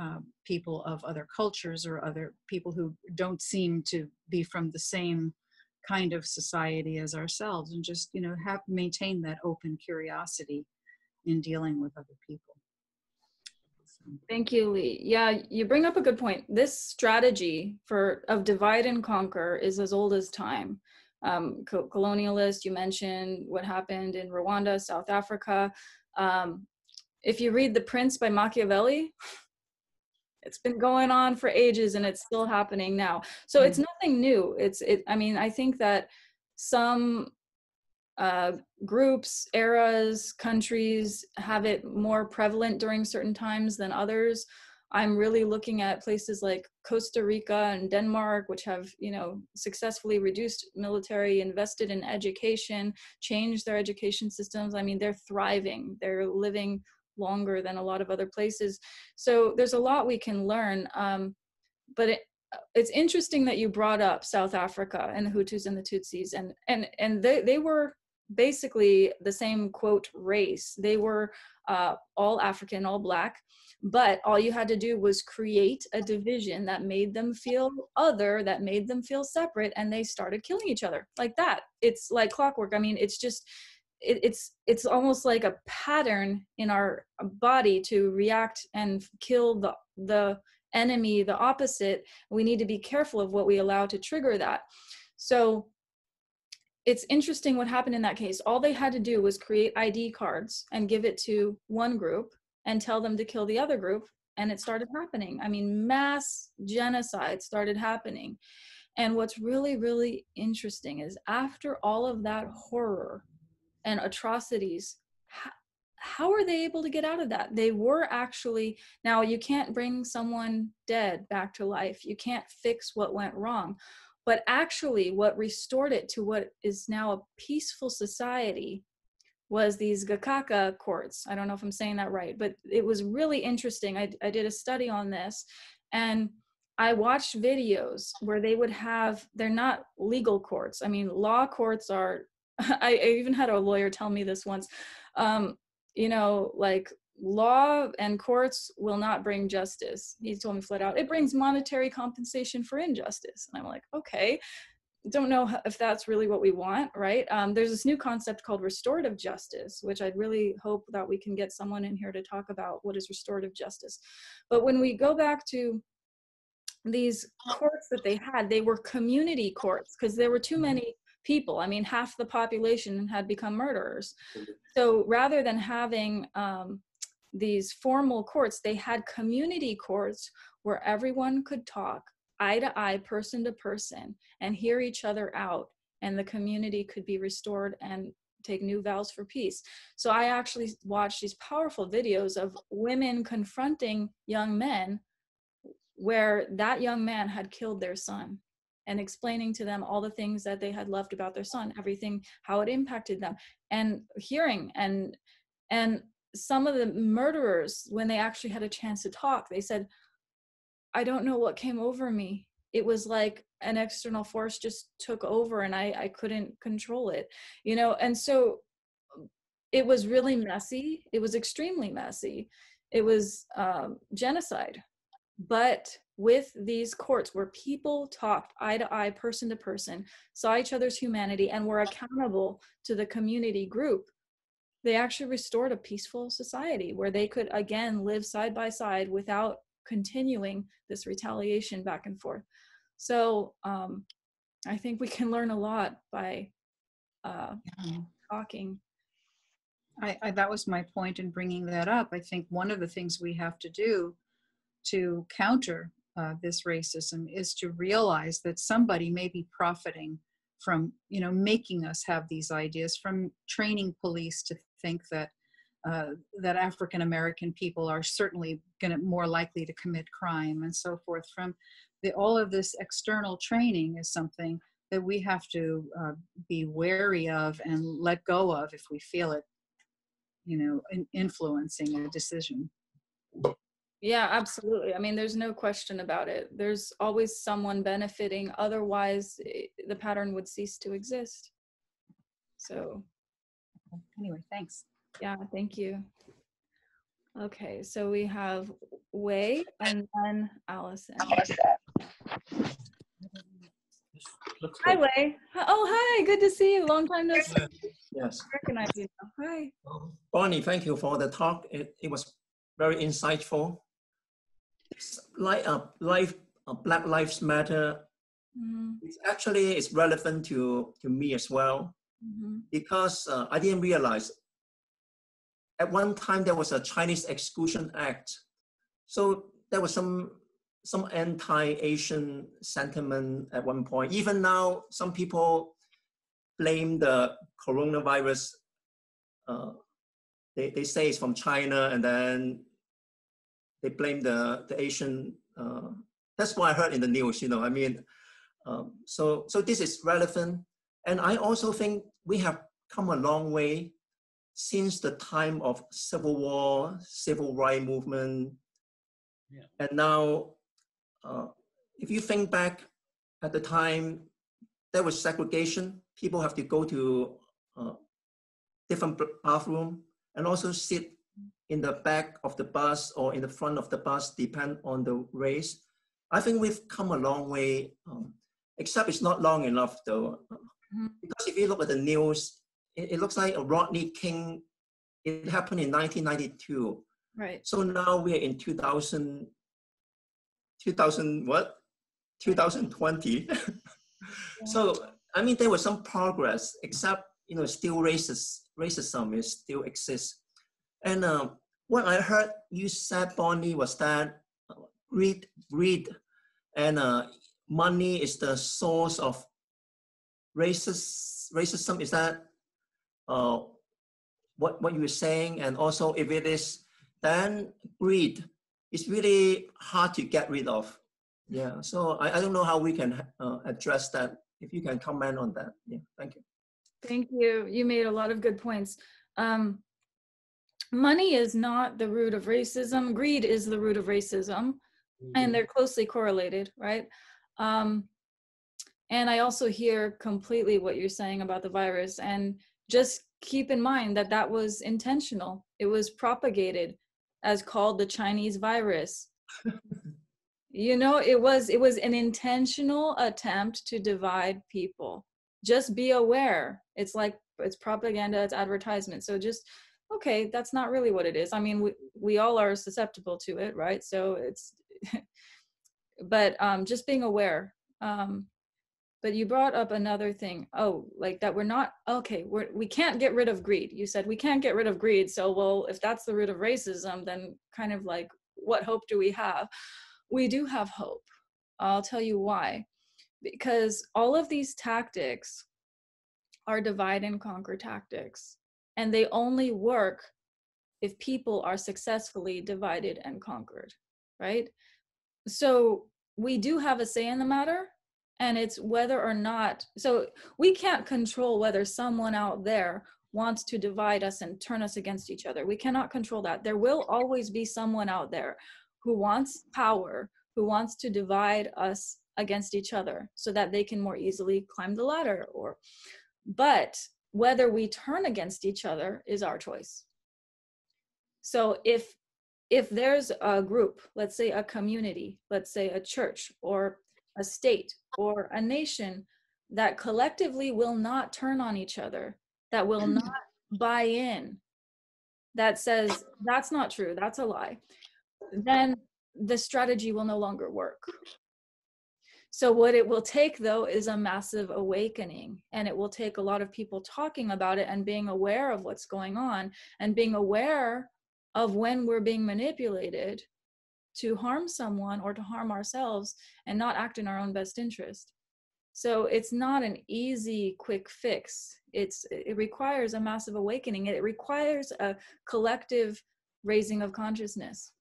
people of other cultures or other people who don't seem to be from the same kind of society as ourselves, and just maintain that open curiosity in dealing with other people. Thank you, Lee. Yeah, you bring up a good point. This strategy of divide and conquer is as old as time. Colonialist, you mentioned what happened in Rwanda, South Africa. If you read The Prince by Machiavelli, it's been going on for ages and it's still happening now. So it's nothing new. I think that some groups, eras, countries have it more prevalent during certain times than others. I'm really looking at places like Costa Rica and Denmark, which have, successfully reduced military, invested in education, changed their education systems. They're thriving. They're living longer than a lot of other places. So there's a lot we can learn. But it's interesting that you brought up South Africa and the Hutus and the Tutsis, and they were basically the same, quote, race. They were all African, all Black, but all you had to do was create a division that made them feel other, that made them feel separate, and they started killing each other like that. It's like clockwork. It's just, it's almost like a pattern in our body to react and kill the enemy, the opposite. We need to be careful of what we allow to trigger that. So it's interesting what happened in that case. All they had to do was create ID cards and give it to one group and tell them to kill the other group, and it started happening. Mass genocide started happening. And what's really, really interesting is after all of that horror and atrocities, how are they able to get out of that? They were actually, now you can't bring someone dead back to life. You can't fix what went wrong. But actually what restored it to what is now a peaceful society was these Gakaka courts. I don't know if I'm saying that right, but it was really interesting. I did a study on this, and I watched videos where they would have, they're not legal courts. Law courts are, I even had a lawyer tell me this once, like law and courts will not bring justice. He told me flat out, it brings monetary compensation for injustice. And I'm like, okay, don't know if that's really what we want, right? There's this new concept called restorative justice, which I'd really hope that we can get someone in here to talk about what is restorative justice. But when we go back to these courts that they had, they were community courts because there were too many people. Half the population had become murderers. So rather than having these formal courts, they had community courts where everyone could talk eye to eye, person to person, and hear each other out, and the community could be restored and take new vows for peace. So I actually watched these powerful videos of women confronting young men where that young man had killed their son, and explaining to them all the things that they had loved about their son, everything, how it impacted them, and hearing. And some of the murderers, when they actually had a chance to talk, they said, I don't know what came over me. It was like an external force just took over and I couldn't control it, you know? And so it was really messy. It was extremely messy. It was genocide. But with these courts where people talked eye to eye, person to person, saw each other's humanity, and were accountable to the community group, they actually restored a peaceful society where they could again live side by side without continuing this retaliation back and forth. So I think we can learn a lot by talking. That was my point in bringing that up. I think one of the things we have to do to counter this racism is to realize that somebody may be profiting from, you know, making us have these ideas, from training police to think that that African American people are certainly more likely to commit crime and so forth. From all of this external training is something that we have to be wary of and let go of if we feel it, you know, influencing a decision. Yeah, absolutely. I mean, there's no question about it. There's always someone benefiting. Otherwise, the pattern would cease to exist. So anyway, thanks. Yeah, thank you. Okay, so we have Wei and then Allison. Hi, Wei. Oh, hi. Good to see you. Long time no see. Yes. I recognize you now. Hi. Bonnie, thank you for the talk. It was very insightful. It's like Black Lives Matter. It's actually relevant to me as well, because I didn't realize at one time there was a Chinese Exclusion Act. So there was some anti-Asian sentiment at one point. Even now, some people blame the coronavirus. They say it's from China, and then they blame the Asian. That's what I heard in the news, you know, I mean, so this is relevant. And I also think we have come a long way since the time of Civil War, Civil Rights Movement. Yeah. And now, if you think back at the time, there was segregation. People have to go to different bathroom and also sit in the back of the bus or in the front of the bus, depend on the race. I think we've come a long way, except it's not long enough though. Because if you look at the news, it looks like a Rodney King, it happened in 1992. Right. So now we are in 2020. Yeah. So, I mean, there was some progress, except, you know, still racism is still exists. And what I heard you said, Bonnie, was that greed and money is the source of racism. Is that what you were saying? And also, if it is, then greed is really hard to get rid of. Yeah, so I don't know how we can address that. If you can comment on that. Yeah, thank you. Thank you. You made a lot of good points. Money is not the root of racism. Greed is the root of racism, and they're closely correlated, right? And I also hear completely what you're saying about the virus, and just keep in mind that that was intentional. It was propagated as called the Chinese virus. You know, it was an intentional attempt to divide people. Just be aware. It's like, it's propaganda, it's advertisement. So just, okay, that's not really what it is. I mean, we all are susceptible to it, right? So it's, but just being aware. But you brought up another thing. Oh, like that we're not, okay, we can't get rid of greed. You said we can't get rid of greed. So, well, if that's the root of racism, then kind of like, what hope do we have? We do have hope. I'll tell you why. Because all of these tactics are divide and conquer tactics. And they only work if people are successfully divided and conquered, right? So we do have a say in the matter. And it's whether or not, so we can't control whether someone out there wants to divide us and turn us against each other. We cannot control that. There will always be someone out there who wants power, who wants to divide us against each other so that they can more easily climb the ladder. But whether we turn against each other is our choice. So if there's a group, let's say a community, let's say a church or a state or a nation that collectively will not turn on each other, that will not buy in, that says that's not true, that's a lie, then the strategy will no longer work. So what it will take, though, is a massive awakening, and it will take a lot of people talking about it and being aware of what's going on and being aware of when we're being manipulated to harm someone or to harm ourselves and not act in our own best interest. So it's not an easy, quick fix. It requires a massive awakening. It requires a collective raising of consciousness.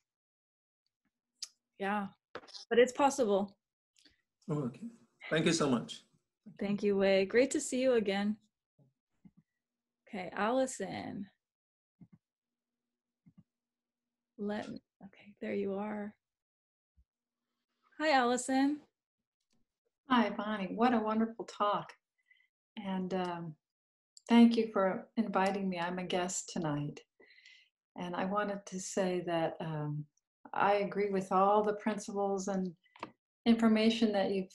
Yeah, but it's possible. Oh, okay. Thank you so much. Thank you, Wei. Great to see you again. Okay, Allison. Okay, there you are. Hi, Allison. Hi, Bonnie. What a wonderful talk. And thank you for inviting me. I'm a guest tonight. And I wanted to say that I agree with all the principles and information that you've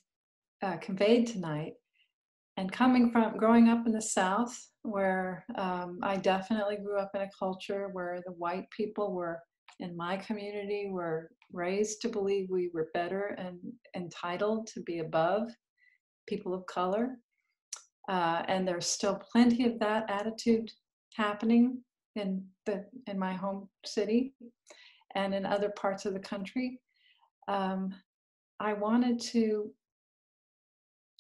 conveyed tonight. And growing up in the South, where I definitely grew up in a culture where the white people were in my community were raised to believe we were better and entitled to be above people of color. And there's still plenty of that attitude happening in my home city and in other parts of the country. I wanted to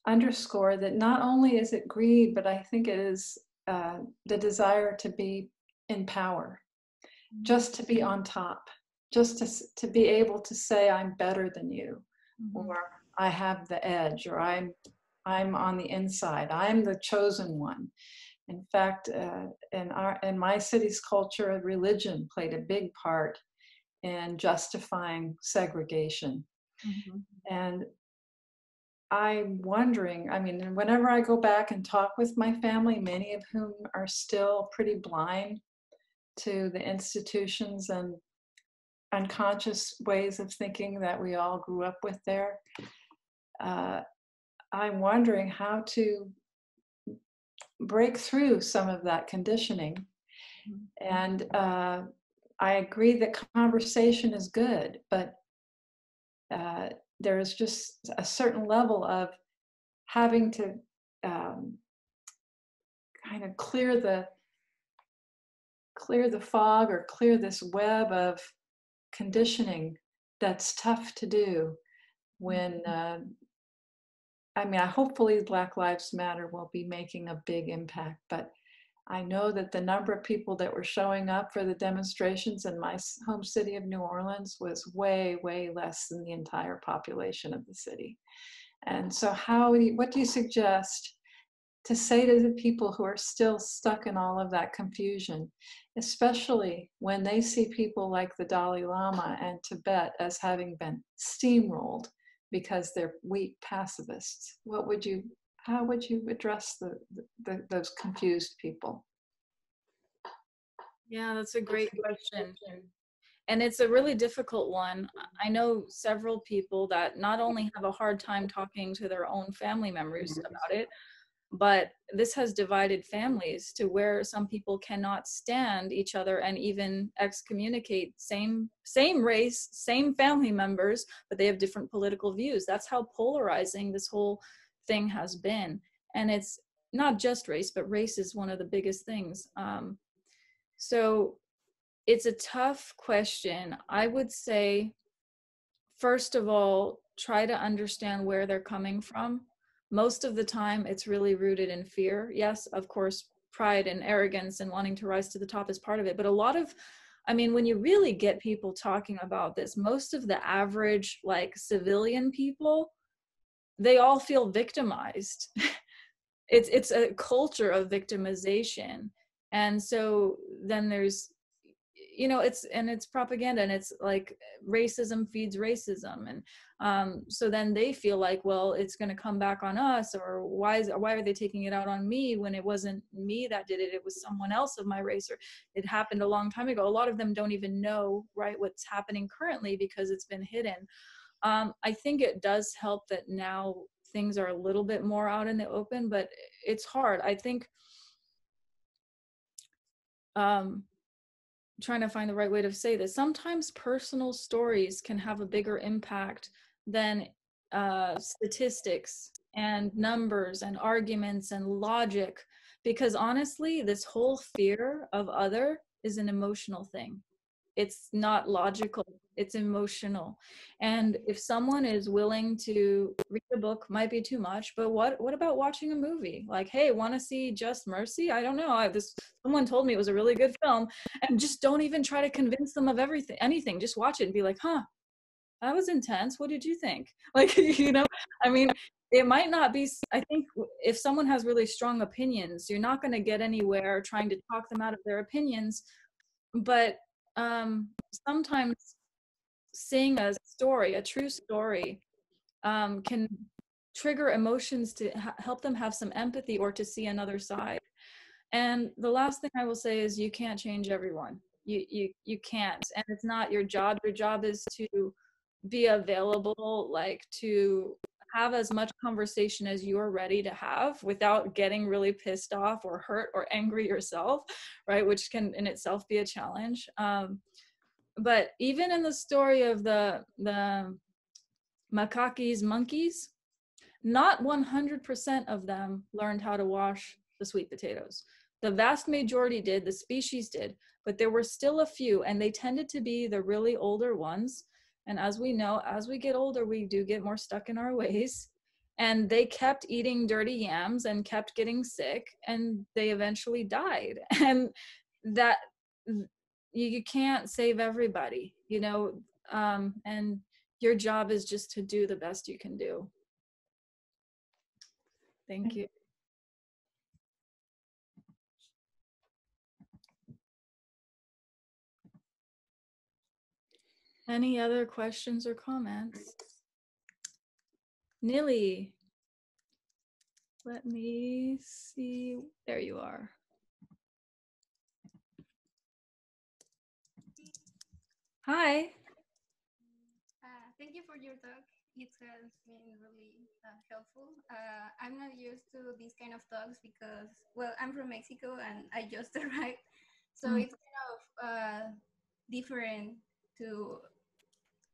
underscore that not only is it greed, but I think it is the desire to be in power, just to be on top, just to be able to say I'm better than you, or I have the edge, or I'm on the inside, I'm the chosen one. In fact, in my city's culture, religion played a big part in justifying segregation. And I'm wondering, I mean, whenever I go back and talk with my family, many of whom are still pretty blind to the institutions and unconscious ways of thinking that we all grew up with there, I'm wondering how to break through some of that conditioning. And I agree that conversation is good, but there is just a certain level of having to kind of clear the fog or clear this web of conditioning that's tough to do when I mean, hopefully Black Lives Matter will be making a big impact, but I know that the number of people that were showing up for the demonstrations in my home city of New Orleans was way, way less than the entire population of the city. And so what do you suggest to say to the people who are still stuck in all of that confusion, especially when they see people like the Dalai Lama and Tibet as having been steamrolled because they're weak pacifists? How would you address those confused people? Yeah, that's a great question. And it's a really difficult one. I know several people that not only have a hard time talking to their own family members about it, but this has divided families to where some people cannot stand each other and even excommunicate same race, same family members, but they have different political views. That's how polarizing this whole thing has been. And it's not just race, but race is one of the biggest things. So it's a tough question. I would say, first of all, try to understand where they're coming from. Most of the time, it's really rooted in fear. Yes, of course, pride and arrogance and wanting to rise to the top is part of it. But a lot of, I mean, when you really get people talking about this, most of the average, like, civilian people, they all feel victimized. It's a culture of victimization. And so then there's, you know, it's propaganda, and it's like racism feeds racism. And so then they feel like, well, it's going to come back on us, or why are they taking it out on me when it wasn't me that did it? It was someone else of my race, or it happened a long time ago. A lot of them don't even know, right, what's happening currently because it's been hidden. I think it does help that now things are a little bit more out in the open, but it's hard. I think trying to find the right way to say this, sometimes personal stories can have a bigger impact than statistics and numbers and arguments and logic, because honestly, this whole fear of other is an emotional thing. It's not logical, it's emotional. And if someone is willing to read a book, might be too much, but what about watching a movie? Like, hey, want to see Just Mercy? I don't know, someone told me it was a really good film, and just don't even try to convince them of anything. Just watch it and be like, huh, that was intense. What did you think? Like, you know, I mean, it might not be, I think if someone has really strong opinions, you're not going to get anywhere trying to talk them out of their opinions. But sometimes seeing a story, a true story, can trigger emotions to help them have some empathy or to see another side. And the last thing I will say is, you can't change everyone. You can't, and it's not your job. Your job is to be available, like to have as much conversation as you're ready to have without getting really pissed off or hurt or angry yourself, right? Which can in itself be a challenge. But even in the story of the Makakis monkeys, not 100% of them learned how to wash the sweet potatoes. The vast majority did, the species did, but there were still a few, and they tended to be the really older ones. And as we know, as we get older, we do get more stuck in our ways. And they kept eating dirty yams and kept getting sick, and they eventually died. And that, you can't save everybody, you know, and your job is just to do the best you can do. Thank you. Any other questions or comments? Nili, let me see. There you are. Hi. Thank you for your talk. It has been really helpful. I'm not used to these kind of talks because, well, I'm from Mexico and I just arrived. So it's kind of different to,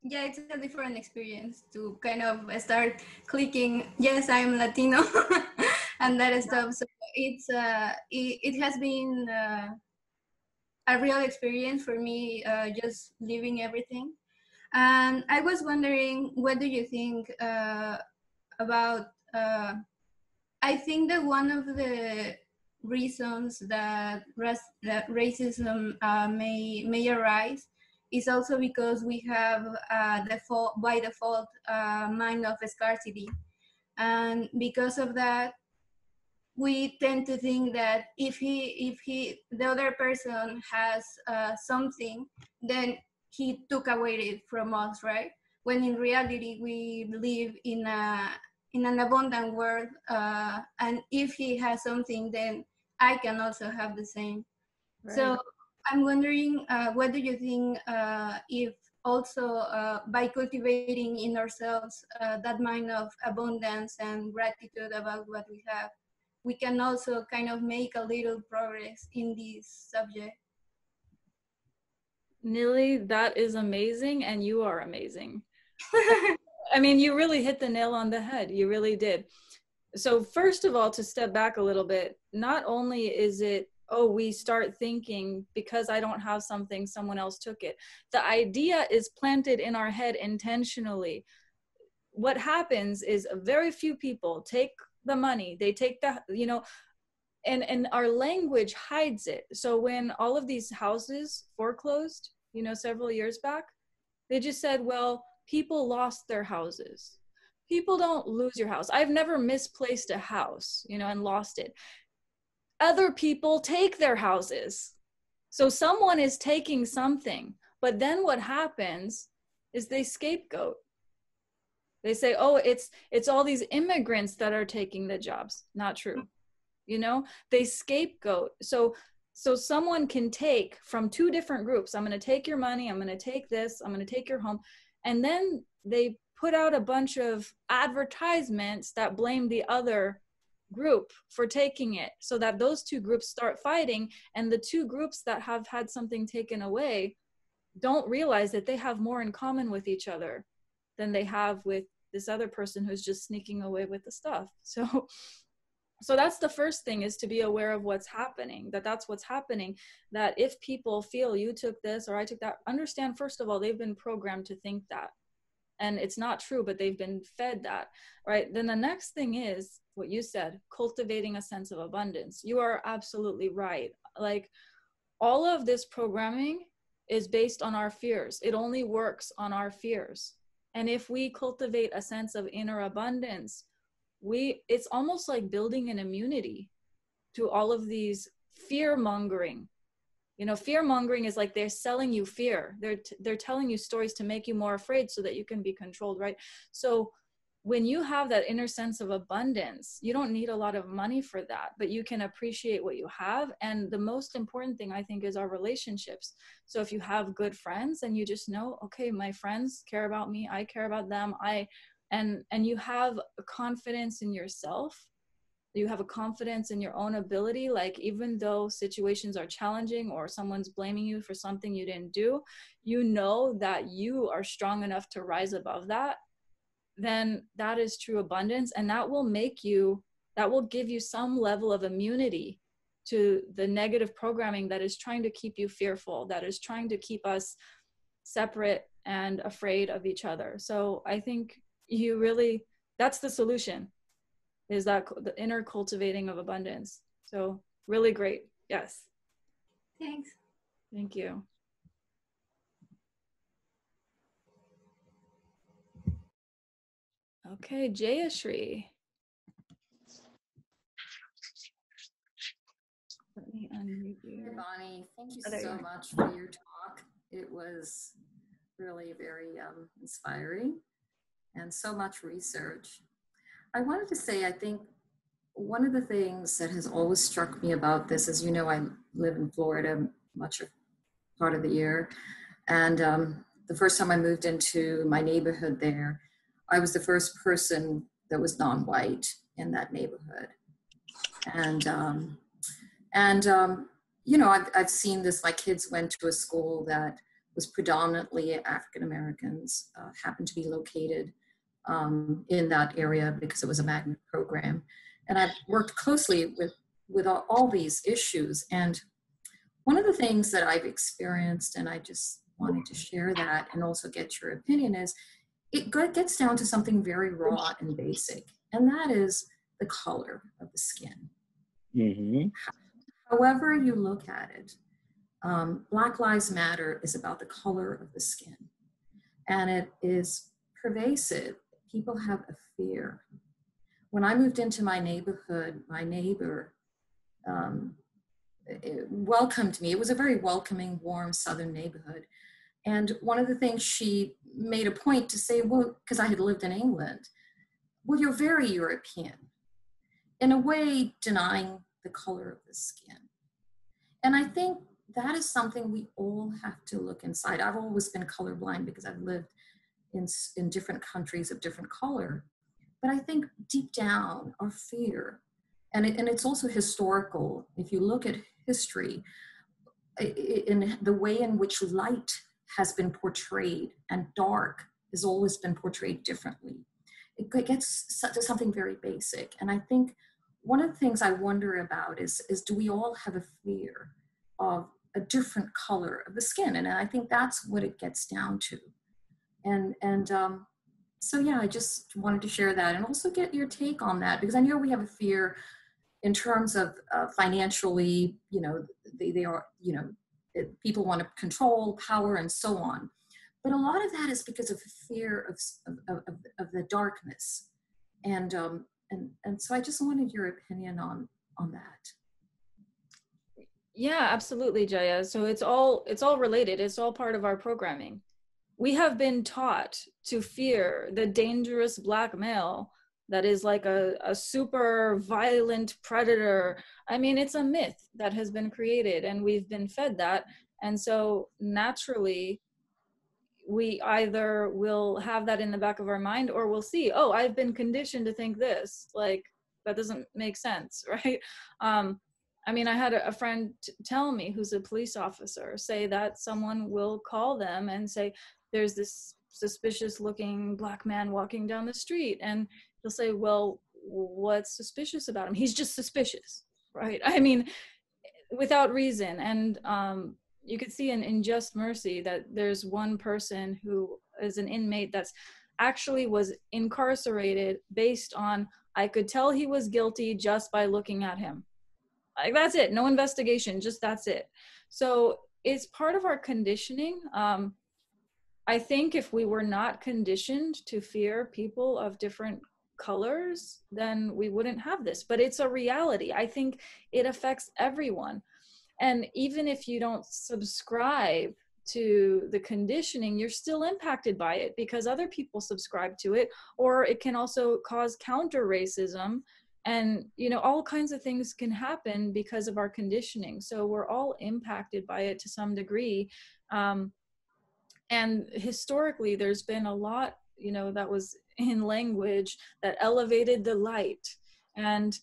yeah, it's a different experience to kind of start clicking, yes, I'm Latino and that stuff. So it's, it has been a real experience for me, just living everything. And I was wondering, what do you think about, I think that one of the reasons that racism may arise is also because we have by default mind of scarcity. And because of that, we tend to think that if the other person has something, then he took away it from us, right? When in reality, we live in an abundant world, and if he has something, then I can also have the same. Right. So I'm wondering, what do you think if also by cultivating in ourselves that mind of abundance and gratitude about what we have, we can also kind of make a little progress in this subject? Nili, that is amazing, and you are amazing. I mean, you really hit the nail on the head. You really did. So first of all, to step back a little bit, not only is it, oh, we start thinking because I don't have something, someone else took it. The idea is planted in our head intentionally. What happens is very few people take the money, they take the, you know, and our language hides it. So when all of these houses foreclosed, you know, several years back, they just said, well, people lost their houses. People don't lose your house. I've never misplaced a house, you know, and lost it. Other people take their houses. So someone is taking something, but then what happens is they scapegoat. They say, oh, it's all these immigrants that are taking the jobs. Not true. You know, they scapegoat. So someone can take from two different groups. I'm going to take your money. I'm going to take this. I'm going to take your home. And then they put out a bunch of advertisements that blame the other group for taking it, so that those two groups start fighting. And the two groups that have had something taken away don't realize that they have more in common with each other than they have with this other person who's just sneaking away with the stuff. So that's the first thing, is to be aware of what's happening, that's what's happening, that if people feel you took this or I took that, understand, first of all, they've been programmed to think that. And it's not true, but they've been fed that, right? Then the next thing is what you said, cultivating a sense of abundance. You are absolutely right. Like, all of this programming is based on our fears. It only works on our fears. And if we cultivate a sense of inner abundance, it's almost like building an immunity to all of these fear mongering. You know, fear mongering is like they're selling you fear. They're telling you stories to make you more afraid so that you can be controlled, right? So when you have that inner sense of abundance, you don't need a lot of money for that, but you can appreciate what you have. And the most important thing, I think, is our relationships. So if you have good friends and you just know, okay, my friends care about me, I care about them, and you have a confidence in yourself, you have a confidence in your own ability, like even though situations are challenging or someone's blaming you for something you didn't do, you know that you are strong enough to rise above that, then that is true abundance. And that will give you some level of immunity to the negative programming that is trying to keep you fearful, that is trying to keep us separate and afraid of each other. So I think that's the solution, is that the inner cultivating of abundance. So really great. Yes. Thanks. Thank you. Okay, Jayashri. Let me unmute you. Hey, Bonnie, thank you so much for your talk. It was really very inspiring, and so much research. I wanted to say, I think one of the things that has always struck me about this is, you know, I live in Florida much of part of the year. And the first time I moved into my neighborhood there, I was the first person that was non-white in that neighborhood. And you know, I've seen this. My kids went to a school that was predominantly African Americans, happened to be located in that area because it was a magnet program. And I've worked closely with all these issues. And one of the things that I've experienced, and I just wanted to share that and also get your opinion, is it gets down to something very raw and basic, and that is the color of the skin. Mm-hmm. However you look at it, Black Lives Matter is about the color of the skin, and it is pervasive. People have a fear. When I moved into my neighborhood, my neighbor welcomed me. It was a very welcoming, warm Southern neighborhood. And one of the things she made a point to say, well, because I had lived in England, well, you're very European, in a way denying the color of the skin. And I think that is something we all have to look inside. I've always been colorblind because I've lived in different countries of different color. But I think deep down, our fear, and it's also historical. If you look at history, in the way in which light has been portrayed and dark has always been portrayed differently. it gets to something very basic. And I think one of the things I wonder about is do we all have a fear of a different color of the skin? And I think that's what it gets down to. So yeah, I just wanted to share that and also get your take on that, because I know we have a fear in terms of financially, you know, they are, you know, people want to control power and so on. But a lot of that is because of fear of the darkness. And so I just wanted your opinion on that. Yeah, absolutely, Jaya. So it's all related. It's all part of our programming. We have been taught to fear the dangerous black male that is like a super violent predator. I mean, it's a myth that has been created, and we've been fed that. And so naturally, we either will have that in the back of our mind, or we'll see, oh, I've been conditioned to think this. Like, that doesn't make sense, right? I mean, I had a friend tell me, who's a police officer, say that someone will call them and say, there's this suspicious looking black man walking down the street. And they'll say, well, what's suspicious about him? He's just suspicious, right? I mean, without reason. And you could see in Just Mercy that there's one person who is an inmate that's actually was incarcerated based on, I could tell he was guilty just by looking at him. Like, that's it, no investigation, just that's it. So it's part of our conditioning. I think if we were not conditioned to fear people of different colors, then we wouldn't have this. But it's a reality. I think it affects everyone. And even if you don't subscribe to the conditioning, you're still impacted by it because other people subscribe to it, or it can also cause counter racism. And, you know, all kinds of things can happen because of our conditioning. So we're all impacted by it to some degree. And historically, there's been a lot, you know, that was in language that elevated the light. And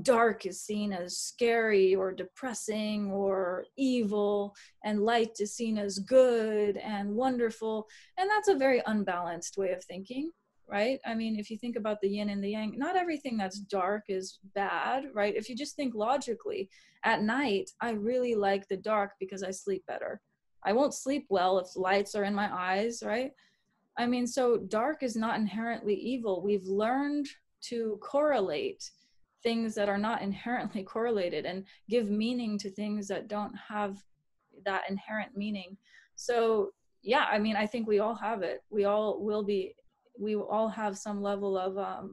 dark is seen as scary or depressing or evil, and light is seen as good and wonderful. And that's a very unbalanced way of thinking. Right? I mean, if you think about the yin and the yang, not everything that's dark is bad, right? If you just think logically, at night, I really like the dark because I sleep better. I won't sleep well if lights are in my eyes, right? I mean, so dark is not inherently evil. We've learned to correlate things that are not inherently correlated and give meaning to things that don't have that inherent meaning. So yeah, I mean, I think we all have it. We all have some level of,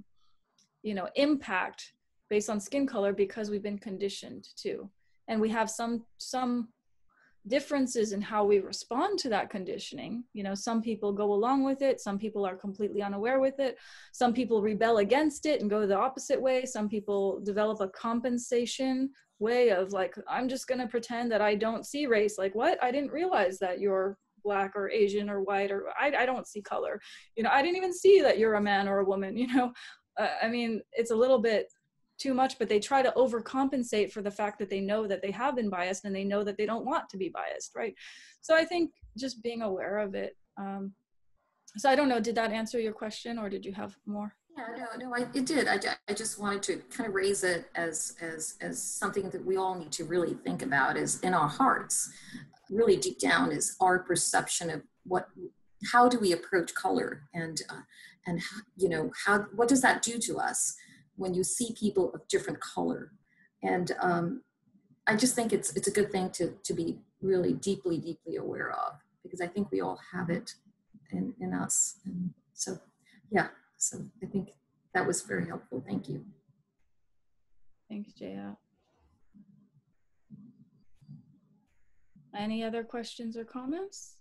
you know, impact based on skin color because we've been conditioned to. And we have some differences in how we respond to that conditioning. You know, some people go along with it. Some people are completely unaware with it. Some people rebel against it and go the opposite way. Some people develop a compensation way of like, I'm just going to pretend that I don't see race. Like, what? I didn't realize that you're Black or Asian or white, or I don't see color. You know, I didn't even see that you're a man or a woman, you know. I mean, it's a little bit too much, but they try to overcompensate for the fact that they know that they have been biased and they know that they don't want to be biased, right? So I think just being aware of it. So I don't know, did that answer your question or did you have more? Yeah, no, it did. I just wanted to kind of raise it as something that we all need to really think about is in our hearts, really deep down is our perception of how do we approach color and you know, what does that do to us when you see people of different color? And I just think it's a good thing to be really deeply aware of, because I think we all have it in us. And so, yeah, so I think that was very helpful. Thank you. Thanks, Jaya. Any other questions or comments?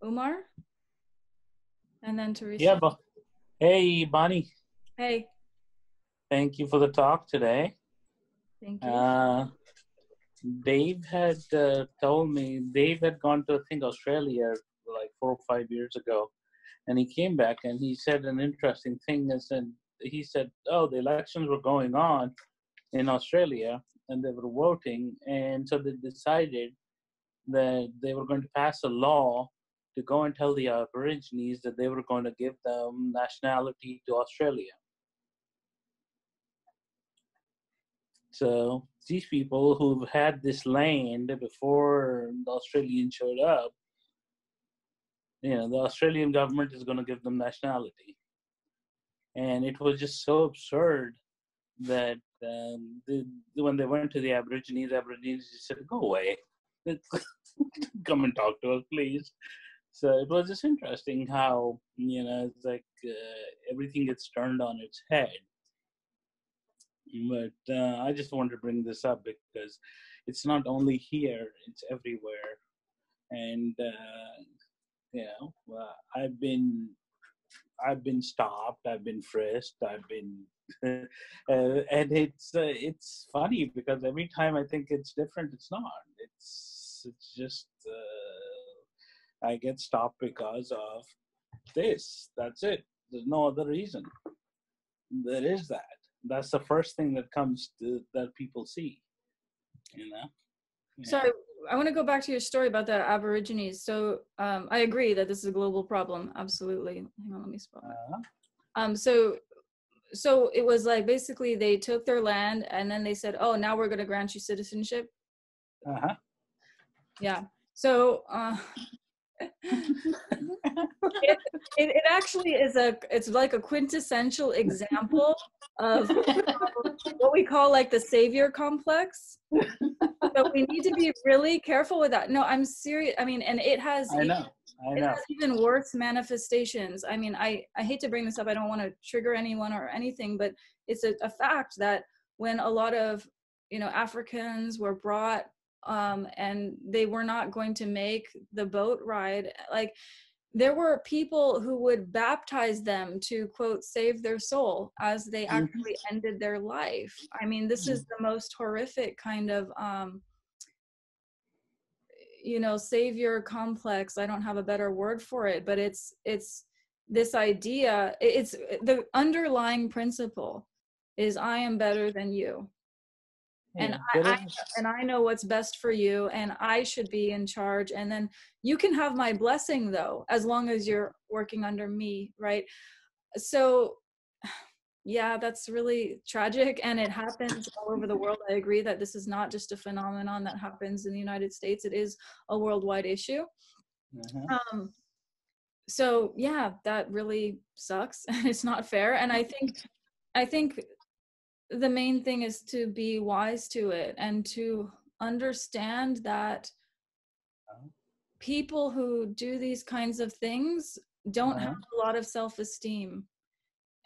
Umar? And then Teresa. Yeah, but hey, Bonnie. Hey. Thank you for the talk today. Thank you. Dave had told me, Dave had gone to, I think, Australia like 4 or 5 years ago. And he came back and he said an interesting thing. He said, oh, the elections were going on in Australia and they were voting. And so they decided that they were going to pass a law to go and tell the Aborigines that they were going to give them nationality to Australia. So these people who've had this land before the Australians showed up, you know, the Australian government is going to give them nationality. And it was just so absurd that when they went to the Aborigines just said, "Go away. Come and talk to us, please." So it was just interesting how, you know, it's like everything gets turned on its head. But I just wanted to bring this up because it's not only here, it's everywhere. And, you know, I've been stopped, I've been frisked, I've been, and it's funny because every time I think it's different, it's not. It's just, I get stopped because of this. That's it. There's no other reason. There is that. That's the first thing that comes that people see, you know? Yeah. So I want to go back to your story about the Aborigines. So I agree that this is a global problem. Absolutely. Hang on, let me spell it. So it was like basically they took their land and then they said, "Oh, now we're going to grant you citizenship." Yeah. So it actually is it's like a quintessential example of what we call like the savior complex. So we need to be really careful with that. No, I'm serious. I mean, and it has I know. It has even worse manifestations. I mean, I hate to bring this up. I don't want to trigger anyone or anything, but it's a fact that when a lot of, you know, Africans were brought and they were not going to make the boat ride, like there were people who would baptize them to, quote, save their soul as they actually ended their life. I mean, this is the most horrific kind of, you know, savior complex. I don't have a better word for it, but it's this idea, it's the underlying principle is I am better than you. And I know what's best for you, and I should be in charge. And then you can have my blessing, though, as long as you're working under me, right? So, yeah, that's really tragic, and it happens all over the world. I agree that this is not just a phenomenon that happens in the United States. It is a worldwide issue. So, yeah, that really sucks, and it's not fair. And I think the main thing is to be wise to it and to understand that people who do these kinds of things don't have a lot of self-esteem,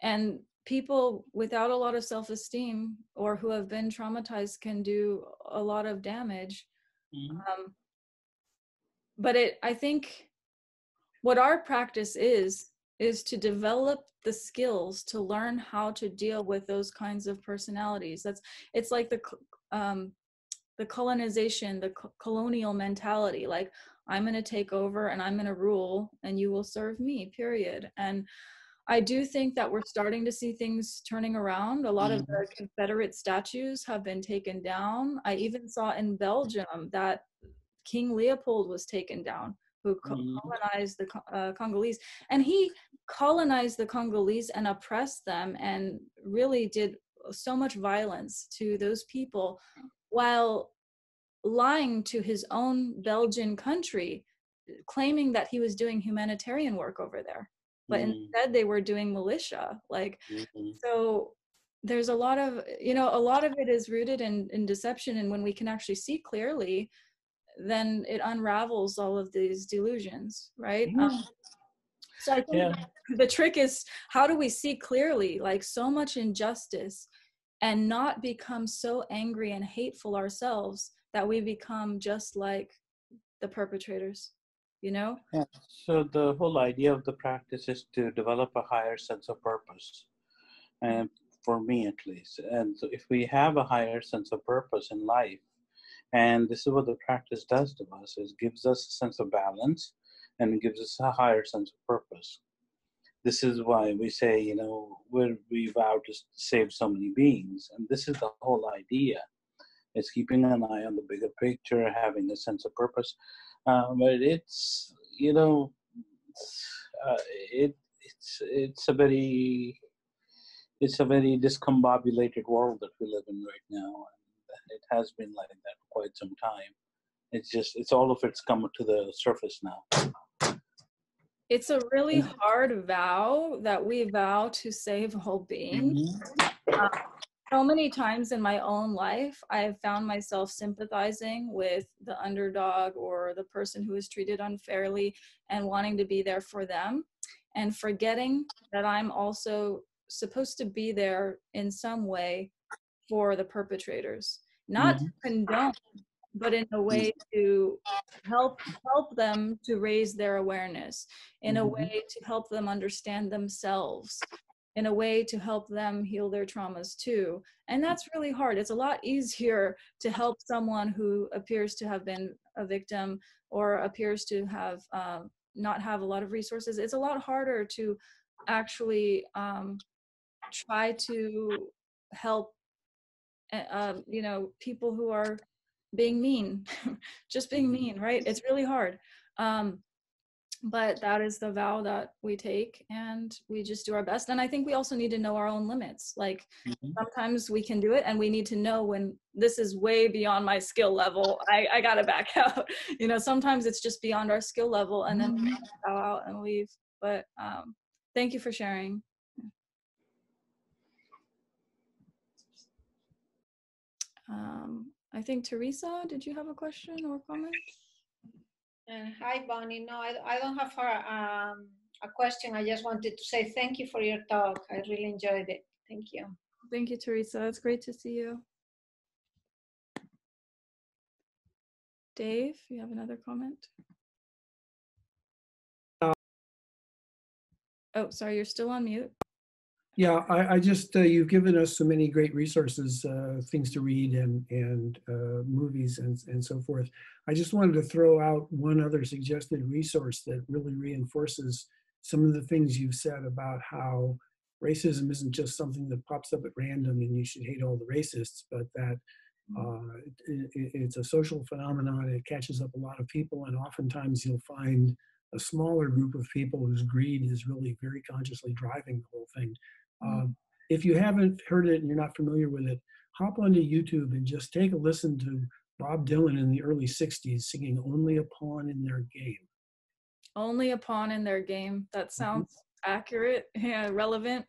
and people without a lot of self-esteem or who have been traumatized can do a lot of damage. But I think what our practice is to develop the skills to learn how to deal with those kinds of personalities. It's like the colonization, the colonial mentality, like I'm going to take over and I'm going to rule and you will serve me, period. And I do think that we're starting to see things turning around. A lot of the Confederate statues have been taken down. I even saw in Belgium that King Leopold was taken down, who colonized the Congolese. And he colonized the Congolese and oppressed them and really did so much violence to those people while lying to his own Belgian country, claiming that he was doing humanitarian work over there. But instead they were doing militia. Like, so there's a lot of, you know, a lot of it is rooted in deception. And when we can actually see clearly, then it unravels all of these delusions, right? So I think the trick is, how do we see clearly, like so much injustice, and not become so angry and hateful ourselves that we become just like the perpetrators, you know? Yeah. So the whole idea of the practice is to develop a higher sense of purpose, and for me at least. And so if we have a higher sense of purpose in life, and this is what the practice does to us, is gives us a sense of balance and it gives us a higher sense of purpose. This is why we say, you know, we vow to save so many beings. And this is the whole idea. It's keeping an eye on the bigger picture, having a sense of purpose. But it's, you know, it's a very discombobulated world that we live in right now, and it has been like that for quite some time. It's all of it's come to the surface now. It's a really hard vow that we vow to save all beings. So many times in my own life, I have found myself sympathizing with the underdog or the person who is treated unfairly and wanting to be there for them, and forgetting that I'm also supposed to be there in some way for the perpetrators. Not to condone, but in a way to help them to raise their awareness, in a way to help them understand themselves, in a way to help them heal their traumas too. And that's really hard. It's a lot easier to help someone who appears to have been a victim or appears to have not have a lot of resources. It's a lot harder to actually try to help you know, people who are being mean, just being mean, right? It's really hard. But that is the vow that we take, and we just do our best. And I think we also need to know our own limits. Like sometimes we can do it, and we need to know when this is way beyond my skill level. I gotta back out. You know, sometimes it's just beyond our skill level, and then we bow out and leave. But thank you for sharing. I think Teresa, did you have a question or comment? Hi, Bonnie. No, I don't have a question. I just wanted to say thank you for your talk. I really enjoyed it. Thank you. Thank you, Teresa. It's great to see you. Dave, you have another comment? Oh, sorry, you're still on mute. Yeah, I just, you've given us so many great resources, things to read and movies and so forth. I just wanted to throw out one other suggested resource that really reinforces some of the things you've said about how racism isn't just something that pops up at random and you should hate all the racists, but that it's a social phenomenon. It catches up a lot of people, and oftentimes you'll find a smaller group of people whose greed is really very consciously driving the whole thing. If you haven't heard it and you're not familiar with it, hop onto YouTube and just take a listen to Bob Dylan in the early 60s singing Only a Pawn in Their Game. Only a pawn in their game. That sounds accurate, yeah, relevant.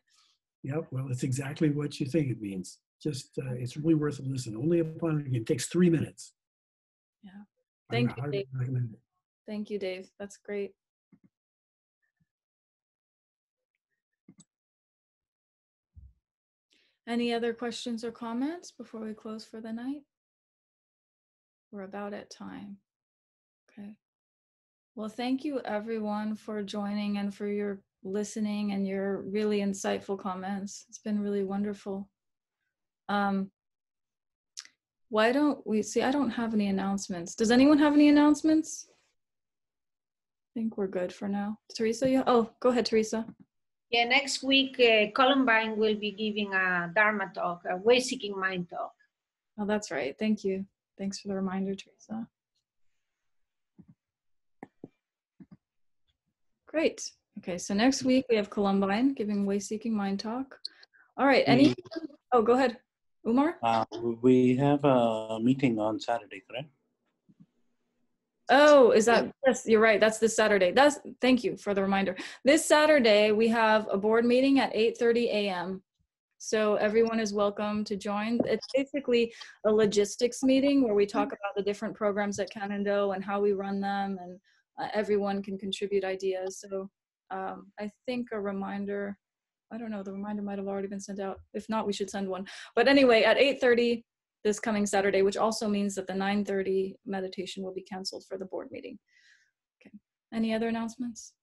Yep, well, it's exactly what you think it means. Just, it's really worth a listen. Only a pawn in their game. It takes 3 minutes. Yeah. Thank you, I Dave. recommend it. Thank you, Dave. That's great. Any other questions or comments before we close for the night? We're about at time. Okay. Well, thank you everyone for joining and for your listening and your really insightful comments. It's been really wonderful. Why don't we see, I don't have any announcements. Does anyone have any announcements? I think we're good for now. Teresa, you, oh, go ahead, Teresa. Yeah, next week, Columbine will be giving a dharma talk, a way-seeking mind talk. Oh, that's right. Thank you. Thanks for the reminder, Teresa. Great. Okay, so next week we have Columbine giving way-seeking mind talk. All right, any, oh, go ahead, Umar. We have a meeting on Saturday, correct? Oh, is that, yes, you're right. That's this Saturday. That's, thank you for the reminder. This Saturday, we have a board meeting at 8:30 a.m. So everyone is welcome to join. It's basically a logistics meeting where we talk about the different programs at Kannon and how we run them, and everyone can contribute ideas. So I think a reminder, I don't know, the reminder might have already been sent out. If not, we should send one. But anyway, at 8:30 this coming Saturday, which also means that the 9:30 meditation will be canceled for the board meeting. Okay. Any other announcements?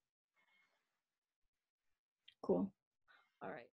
Cool. All right.